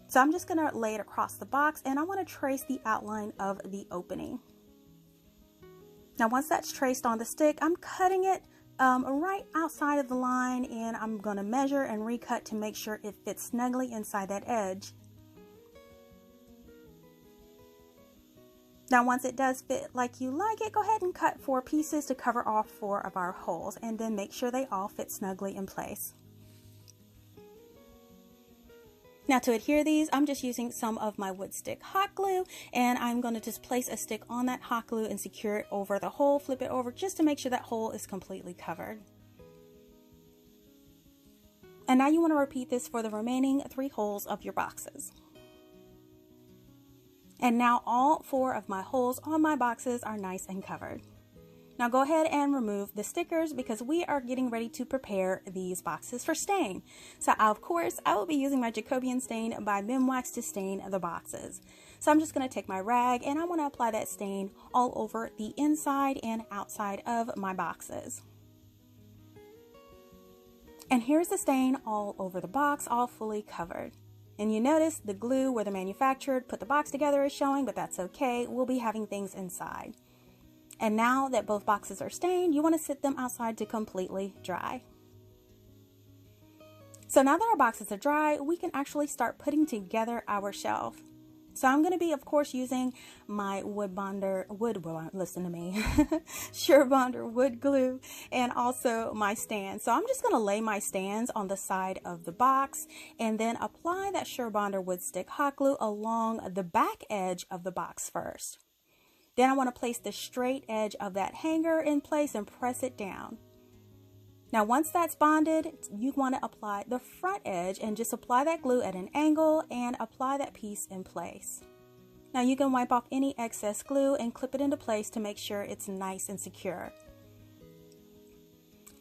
So I'm just going to lay it across the box, and I want to trace the outline of the opening. Now once that's traced on the stick, I'm cutting it right outside of the line, and I'm going to measure and recut to make sure it fits snugly inside that edge. Now once it does fit like you like it, go ahead and cut 4 pieces to cover all 4 of our holes, and then make sure they all fit snugly in place. Now to adhere these, I'm just using some of my wood stick hot glue, and I'm going to just place a stick on that hot glue and secure it over the hole, flip it over just to make sure that hole is completely covered. And now you want to repeat this for the remaining 3 holes of your boxes. And now all 4 of my holes on my boxes are nice and covered. Now go ahead and remove the stickers because we are getting ready to prepare these boxes for stain. So of course I will be using my Jacobian stain by Bim Wax to stain the boxes. So I'm just going to take my rag and I want to apply that stain all over the inside and outside of my boxes. And here's the stain all over the box, all fully covered. And you notice the glue where the manufacturer put the box together is showing, but that's okay. We'll be having things inside. And now that both boxes are stained, you want to sit them outside to completely dry. So now that our boxes are dry, we can actually start putting together our shelf. So I'm going to be, of course, using my Sure Bonder wood glue, and also my stand. So I'm just going to lay my stands on the side of the box and then apply that Sure Bonder wood stick hot glue along the back edge of the box first. Then I want to place the straight edge of that hanger in place and press it down. Now once that's bonded, you want to apply the front edge and just apply that glue at an angle and apply that piece in place. Now you can wipe off any excess glue and clip it into place to make sure it's nice and secure.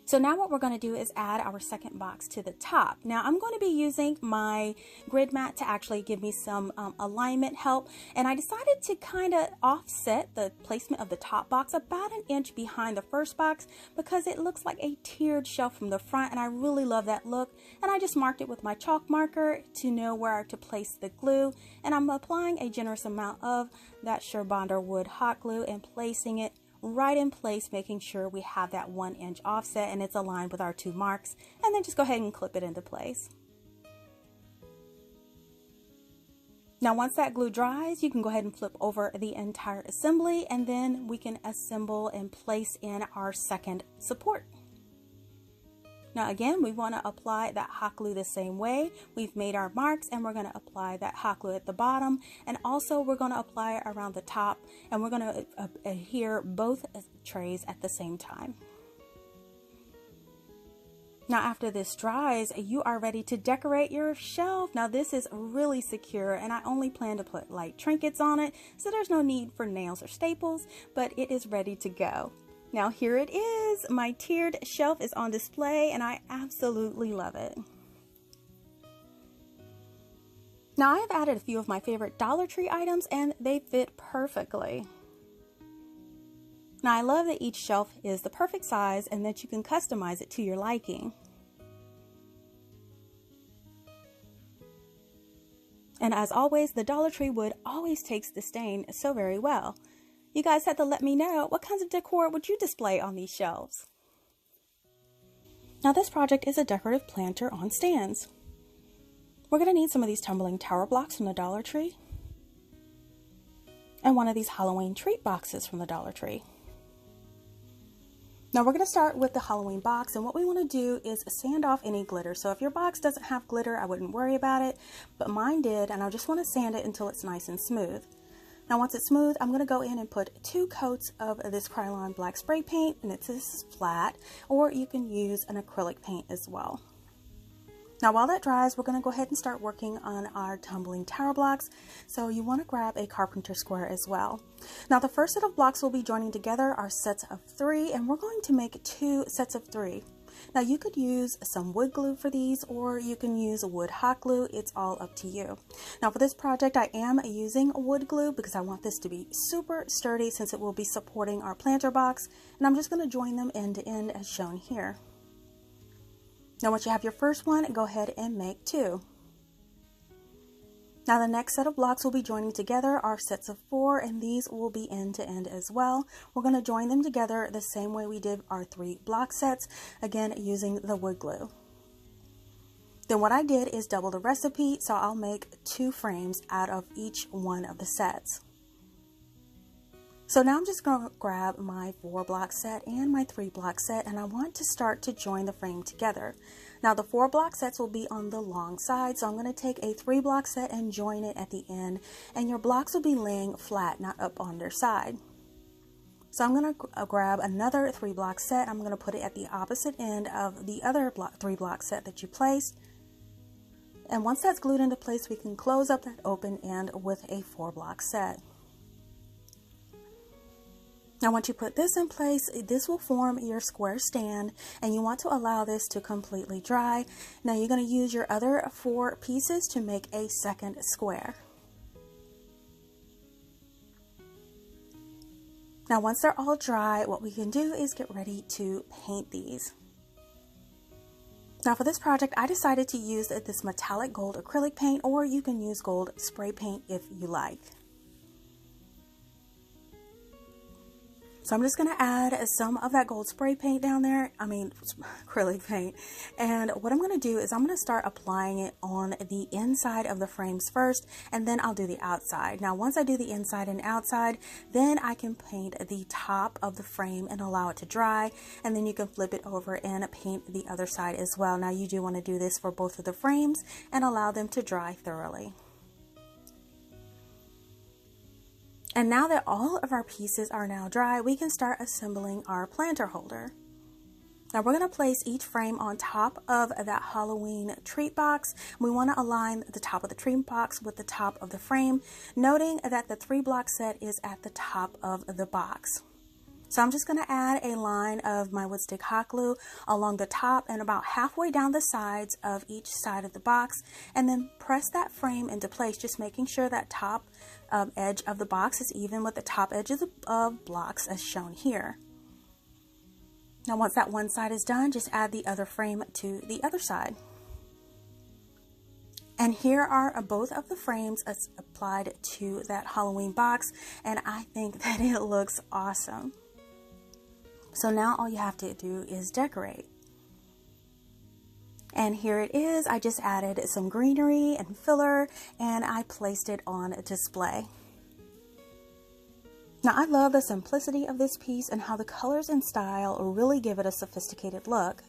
So now what we're going to do is add our second box to the top. Now I'm going to be using my grid mat to actually give me some alignment help, and I decided to kind of offset the placement of the top box about an inch behind the first box because it looks like a tiered shelf from the front, and I really love that look. And I just marked it with my chalk marker to know where to place the glue, and I'm applying a generous amount of that Surebonder wood hot glue and placing it right in place, making sure we have that 1 inch offset and it's aligned with our 2 marks, and then just go ahead and clip it into place. Now once that glue dries, you can go ahead and flip over the entire assembly, and then we can assemble and place in our second support. Now again, we want to apply that hot glue the same way. We've made our marks, and we're going to apply that hot glue at the bottom, and also we're going to apply it around the top, and we're going to adhere both trays at the same time. Now after this dries, you are ready to decorate your shelf. Now this is really secure, and I only plan to put light trinkets on it, so there's no need for nails or staples, but it is ready to go. Now here it is. My tiered shelf is on display, and I absolutely love it. Now I have added a few of my favorite Dollar Tree items, and they fit perfectly. Now I love that each shelf is the perfect size and that you can customize it to your liking. And as always, the Dollar Tree wood always takes the stain so very well. You guys had to let me know what kinds of decor would you display on these shelves. Now this project is a decorative planter on stands. We're going to need some of these tumbling tower blocks from the Dollar Tree, and one of these Halloween treat boxes from the Dollar Tree. Now we're going to start with the Halloween box, and what we want to do is sand off any glitter. So if your box doesn't have glitter, I wouldn't worry about it, but mine did, and I just want to sand it until it's nice and smooth. Now once it's smooth, I'm going to go in and put 2 coats of this Krylon black spray paint, and this is flat, or you can use an acrylic paint as well. Now while that dries, we're going to go ahead and start working on our tumbling tower blocks. So you want to grab a carpenter square as well. Now the first set of blocks we'll be joining together are sets of 3, and we're going to make 2 sets of 3. Now you could use some wood glue for these, or you can use wood hot glue. It's all up to you. Now for this project, I am using wood glue because I want this to be super sturdy since it will be supporting our planter box, and I'm just going to join them end to end as shown here. Now once you have your first one, go ahead and make 2. Now the next set of blocks we'll be joining together are sets of 4, and these will be end to end as well. We're going to join them together the same way we did our 3 block sets, again using the wood glue. Then what I did is double the recipe, so I'll make 2 frames out of each one of the sets. So now I'm just going to grab my 4 block set and my 3 block set, and I want to start to join the frame together. Now the 4 block sets will be on the long side, so I'm going to take a 3 block set and join it at the end, and your blocks will be laying flat, not up on their side. So I'm going to grab another 3 block set. I'm going to put it at the opposite end of the other 3 block set that you placed. And once that's glued into place, we can close up that open end with a 4 block set. Now once you put this in place, this will form your square stand, and you want to allow this to completely dry. Now you're going to use your other 4 pieces to make a second square. Now once they're all dry, what we can do is get ready to paint these. Now for this project, I decided to use this metallic gold acrylic paint, or you can use gold spray paint if you like. So I'm just going to add some of that gold spray paint down there, acrylic paint. And what I'm going to do is I'm going to start applying it on the inside of the frames first, and then I'll do the outside. Now once I do the inside and outside, then I can paint the top of the frame and allow it to dry, and then you can flip it over and paint the other side as well. Now you do want to do this for both of the frames and allow them to dry thoroughly. And now that all of our pieces are now dry, we can start assembling our planter holder. Now we're going to place each frame on top of that Halloween treat box. We want to align the top of the treat box with the top of the frame, noting that the 3-block set is at the top of the box. So I'm just going to add a line of my wood stick hot glue along the top and about halfway down the sides of each side of the box, and then press that frame into place, just making sure that top edge of the box is even with the top edge of the blocks as shown here. Now once that one side is done, just add the other frame to the other side. And here are both of the frames applied to that Halloween box, and I think that it looks awesome. So now all you have to do is decorate. And here it is. I just added some greenery and filler, and I placed it on display. Now I love the simplicity of this piece and how the colors and style really give it a sophisticated look.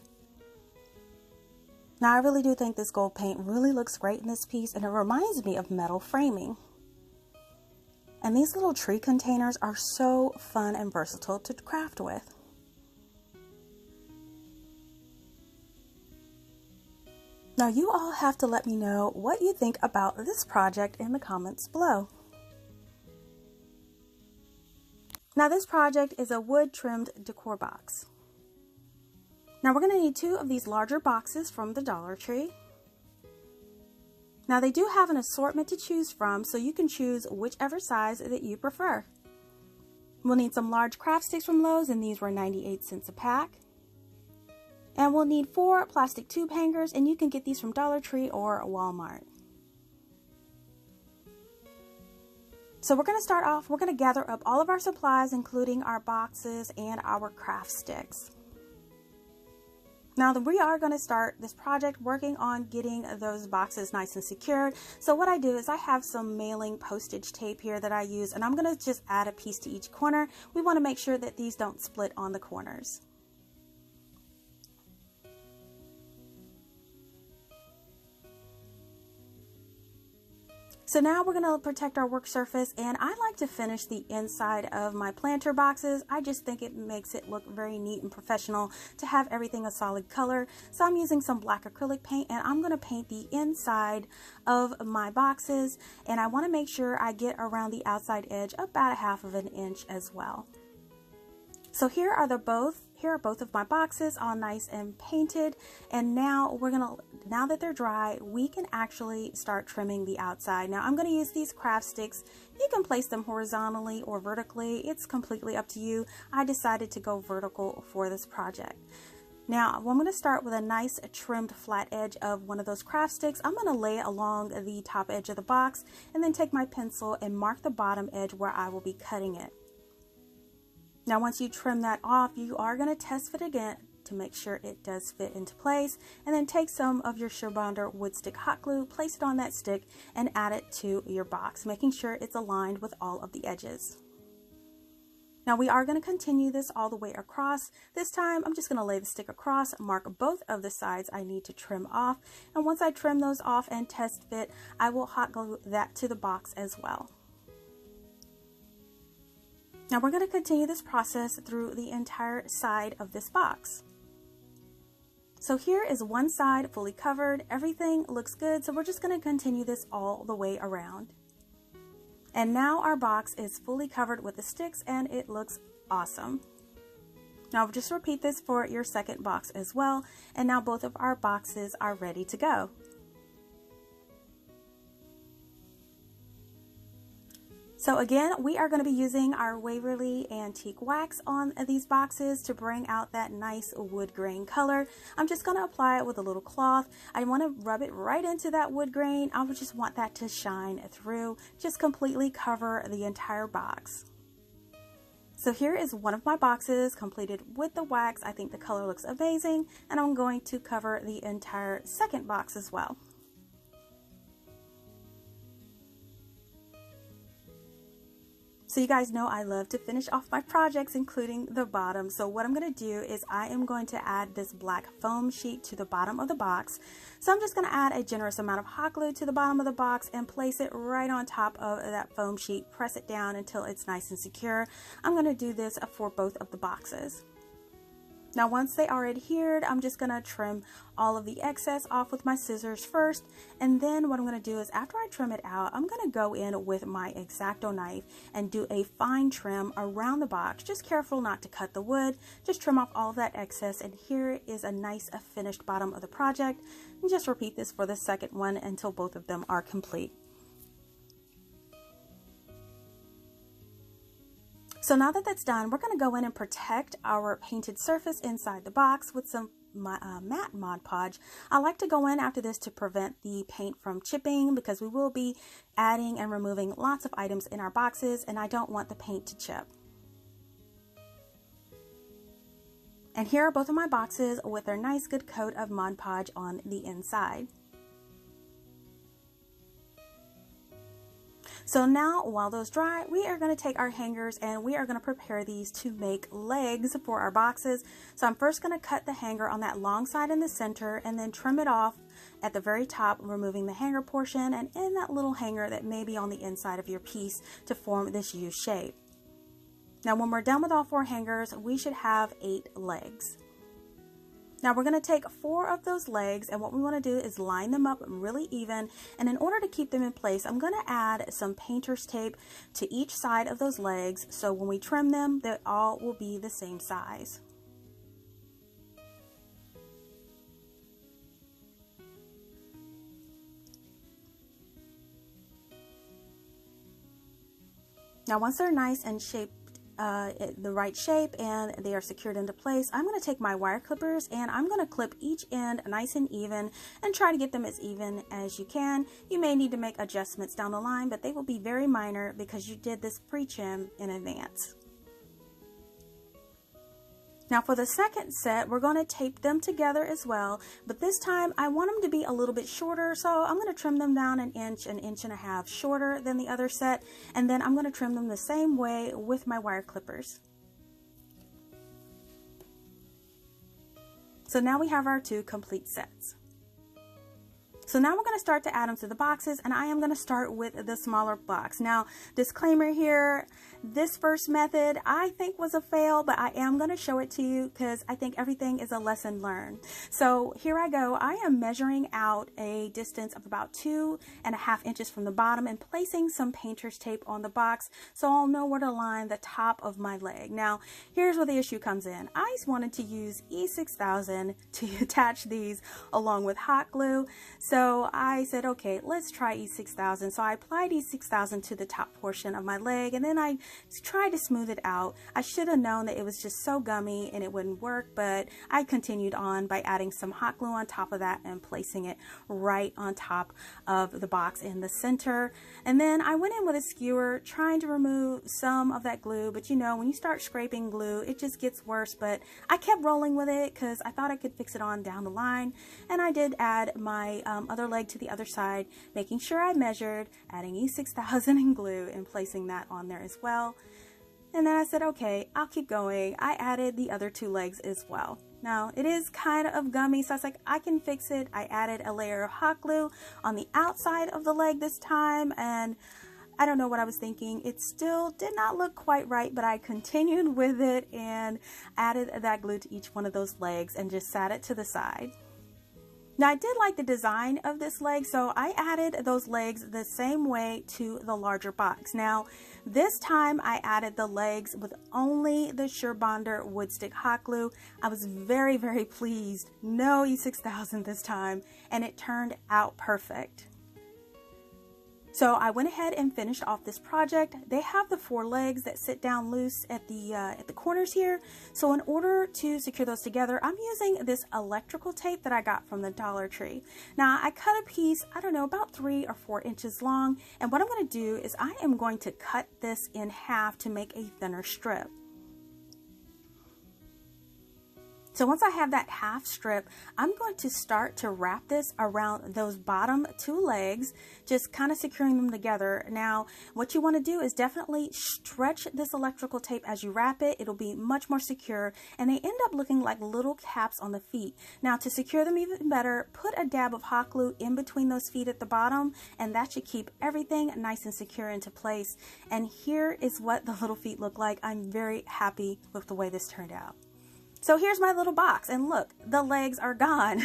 Now I really do think this gold paint really looks great in this piece, and it reminds me of metal framing. And these little tree containers are so fun and versatile to craft with. Now you all have to let me know what you think about this project in the comments below. Now this project is a wood trimmed decor box. Now we're going to need 2 of these larger boxes from the Dollar Tree. Now they do have an assortment to choose from, so you can choose whichever size that you prefer. We'll need some large craft sticks from Lowe's, and these were 98 cents a pack. And we'll need 4 plastic tube hangers, and you can get these from Dollar Tree or Walmart. So we're going to start off, we're going to gather up all of our supplies, including our boxes and our craft sticks. Now we are going to start this project working on getting those boxes nice and secured. So what I do is I have some mailing postage tape here that I use, and I'm going to just add a piece to each corner. We want to make sure that these don't split on the corners. So now we're going to protect our work surface, and I like to finish the inside of my planter boxes. I just think it makes it look very neat and professional to have everything a solid color. So I'm using some black acrylic paint, and I'm going to paint the inside of my boxes, and I want to make sure I get around the outside edge about 1/2 inch as well. So here are both of my boxes all nice and painted, and now now that they're dry, we can actually start trimming the outside. Now I'm going to use these craft sticks. You can place them horizontally or vertically. It's completely up to you. I decided to go vertical for this project. Now I'm going to start with a nice trimmed flat edge of one of those craft sticks. I'm going to lay it along the top edge of the box, and then take my pencil and mark the bottom edge where I will be cutting it. Now once you trim that off, you are going to test fit again to make sure it does fit into place, and then take some of your Surebonder wood stick hot glue, place it on that stick, and add it to your box, making sure it's aligned with all of the edges. Now we are going to continue this all the way across. This time I'm just going to lay the stick across, mark both of the sides I need to trim off, and once I trim those off and test fit, I will hot glue that to the box as well. Now we're going to continue this process through the entire side of this box. So here is one side fully covered. Everything looks good, so we're just going to continue this all the way around. And now our box is fully covered with the sticks, and it looks awesome. Now just repeat this for your second box as well, and now both of our boxes are ready to go. So again, we are going to be using our Waverly Antique Wax on these boxes to bring out that nice wood grain color. I'm just going to apply it with a little cloth. I want to rub it right into that wood grain. I would just want that to shine through, just completely cover the entire box. So here is one of my boxes completed with the wax. I think the color looks amazing, and I'm going to cover the entire second box as well. So you guys know I love to finish off my projects, including the bottom. So what I'm going to do is I am going to add this black foam sheet to the bottom of the box. So I'm just going to add a generous amount of hot glue to the bottom of the box and place it right on top of that foam sheet. Press it down until it's nice and secure. I'm going to do this for both of the boxes. Now once they are adhered, I'm just going to trim all of the excess off with my scissors first, and then what I'm going to do is after I trim it out, I'm going to go in with my X-Acto knife and do a fine trim around the box. Just careful not to cut the wood, just trim off all of that excess, and here is a nice finished bottom of the project. And just repeat this for the second one until both of them are complete. So now that that's done, we're going to go in and protect our painted surface inside the box with some matte Mod Podge. I like to go in after this to prevent the paint from chipping because we will be adding and removing lots of items in our boxes and I don't want the paint to chip. And here are both of my boxes with their nice good coat of Mod Podge on the inside. So now while those dry, we are going to take our hangers and we are going to prepare these to make legs for our boxes. So I'm first going to cut the hanger on that long side in the center and then trim it off at the very top, removing the hanger portion and in that little hanger that may be on the inside of your piece to form this U shape. Now when we're done with all 4 hangers, we should have 8 legs. Now we're going to take 4 of those legs and what we want to do is line them up really even, and in order to keep them in place I'm going to add some painter's tape to each side of those legs so when we trim them they all will be the same size. Now once they're nice and shaped the right shape and they are secured into place, I'm going to take my wire clippers and I'm going to clip each end nice and even and try to get them as even as you can. You may need to make adjustments down the line, but they will be very minor because you did this pre-trim in advance. Now for the second set, we're going to tape them together as well, but this time I want them to be a little bit shorter, so I'm going to trim them down an inch and a half shorter than the other set, and then I'm going to trim them the same way with my wire clippers. So now we have our 2 complete sets. So now we're going to start to add them to the boxes, and I am going to start with the smaller box. Now, disclaimer here, this first method I think was a fail, but I am going to show it to you because I think everything is a lesson learned. So here I go. I am measuring out a distance of about 2.5 inches from the bottom and placing some painter's tape on the box so I'll know where to line the top of my leg. Now, here's where the issue comes in. I wanted to use E6000 to attach these along with hot glue. So I said, okay, let's try E6000. So I applied E6000 to the top portion of my leg and then I tried to smooth it out. I should have known that it was just so gummy and it wouldn't work, but I continued on by adding some hot glue on top of that and placing it right on top of the box in the center. And then I went in with a skewer trying to remove some of that glue, but you know, when you start scraping glue, it just gets worse. But I kept rolling with it because I thought I could fix it on down the line. And I did add my other leg to the other side, making sure I measured, adding E6000 and glue and placing that on there as well. And then I said, okay, I'll keep going. I added the other 2 legs as well. Now, it is kind of gummy, so I was like, I can fix it. I added a layer of hot glue on the outside of the leg this time, and I don't know what I was thinking. It still did not look quite right, but I continued with it and added that glue to each one of those legs and just sat it to the side. Now I did like the design of this leg, so I added those legs the same way to the larger box. Now this time I added the legs with only the Surebonder wood stick hot glue. I was very, very pleased. No E6000 this time, and it turned out perfect. So I went ahead and finished off this project. They have the 4 legs that sit down loose at the corners here. So in order to secure those together, I'm using this electrical tape that I got from the Dollar Tree. Now I cut a piece, I don't know, about 3 or 4 inches long. And what I'm going to do is I am going to cut this in half to make a thinner strip. So once I have that half strip, I'm going to start to wrap this around those bottom two legs, just kind of securing them together. Now, what you want to do is definitely stretch this electrical tape as you wrap it. It'll be much more secure, and they end up looking like little caps on the feet. Now, to secure them even better, put a dab of hot glue in between those feet at the bottom, and that should keep everything nice and secure into place. And here is what the little feet look like. I'm very happy with the way this turned out. So here's my little box, and look, the legs are gone.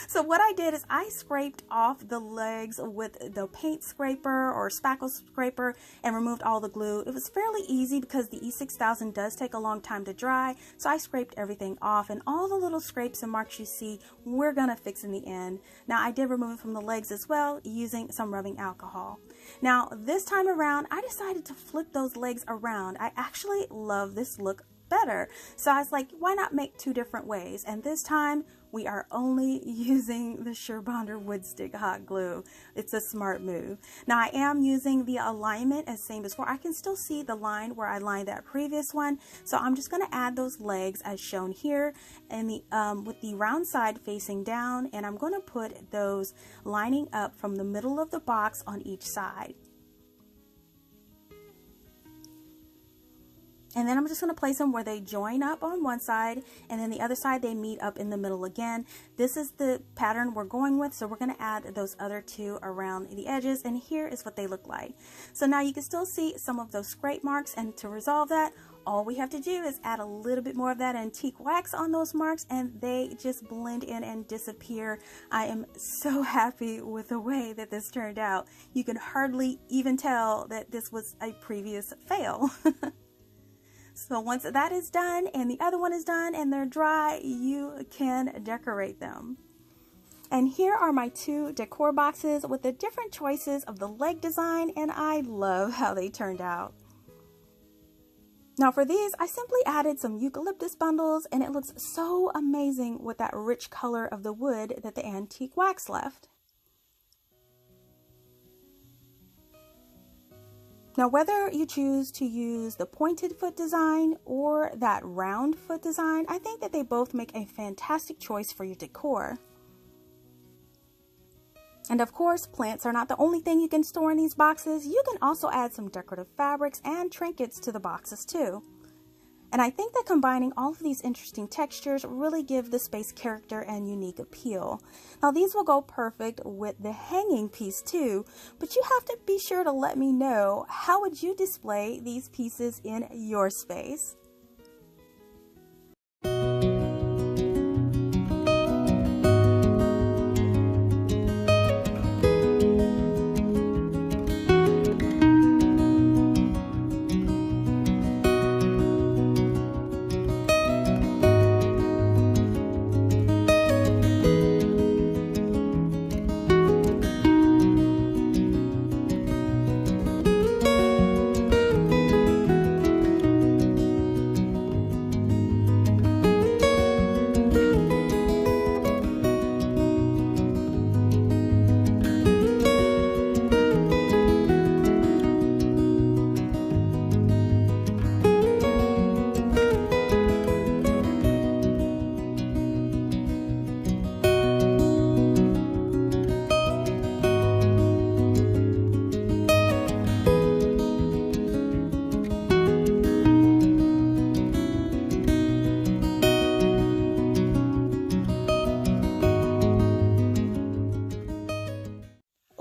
So what I did is I scraped off the legs with the paint scraper or spackle scraper and removed all the glue. It was fairly easy because the E6000 does take a long time to dry, so I scraped everything off, and all the little scrapes and marks you see, we're gonna fix in the end. Now I did remove it from the legs as well using some rubbing alcohol. Now this time around, I decided to flip those legs around. I actually love this look better. So I was like, why not make two different ways? And this time we are only using the Surebonder wood stick hot glue. It's a smart move. Now I am using the alignment as same as before. I can still see the line where I lined that previous one. So I'm just going to add those legs as shown here, and the with the round side facing down, and I'm going to put those lining up from the middle of the box on each side. And then I'm just going to place them where they join up on one side, and then the other side they meet up in the middle again. This is the pattern we're going with, so we're going to add those other two around the edges, and here is what they look like. So now you can still see some of those scrape marks, and to resolve that, all we have to do is add a little bit more of that antique wax on those marks, and they just blend in and disappear. I am so happy with the way that this turned out. You can hardly even tell that this was a previous fail. So once that is done and the other one is done and they're dry, you can decorate them. And here are my two decor boxes with the different choices of the leg design, and I love how they turned out. Now for these, I simply added some eucalyptus bundles, and it looks so amazing with that rich color of the wood that the antique wax left. Now, whether you choose to use the pointed foot design or that round foot design, I think that they both make a fantastic choice for your decor. And of course, plants are not the only thing you can store in these boxes. You can also add some decorative fabrics and trinkets to the boxes too. And I think that combining all of these interesting textures really give the space character and unique appeal. Now these will go perfect with the hanging piece too, but you have to be sure to let me know, how would you display these pieces in your space?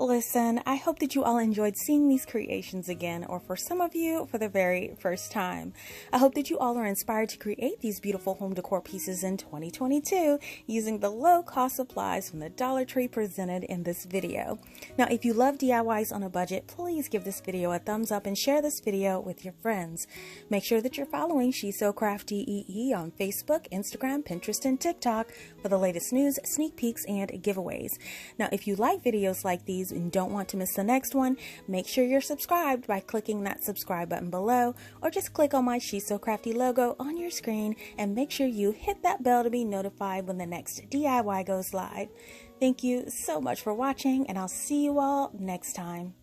Listen, I hope that you all enjoyed seeing these creations again, or for some of you, for the very first time. I hope that you all are inspired to create these beautiful home decor pieces in 2022 using the low-cost supplies from the Dollar Tree presented in this video. Now, if you love DIYs on a budget, please give this video a thumbs up and share this video with your friends. Make sure that you're following She's So CraftDee on Facebook, Instagram, Pinterest, and TikTok for the latest news, sneak peeks, and giveaways. Now, if you like videos like these and don't want to miss the next one, make sure you're subscribed by clicking that subscribe button below, or just click on my She's So Crafty logo on your screen and make sure you hit that bell to be notified when the next DIY goes live. Thank you so much for watching, and I'll see you all next time.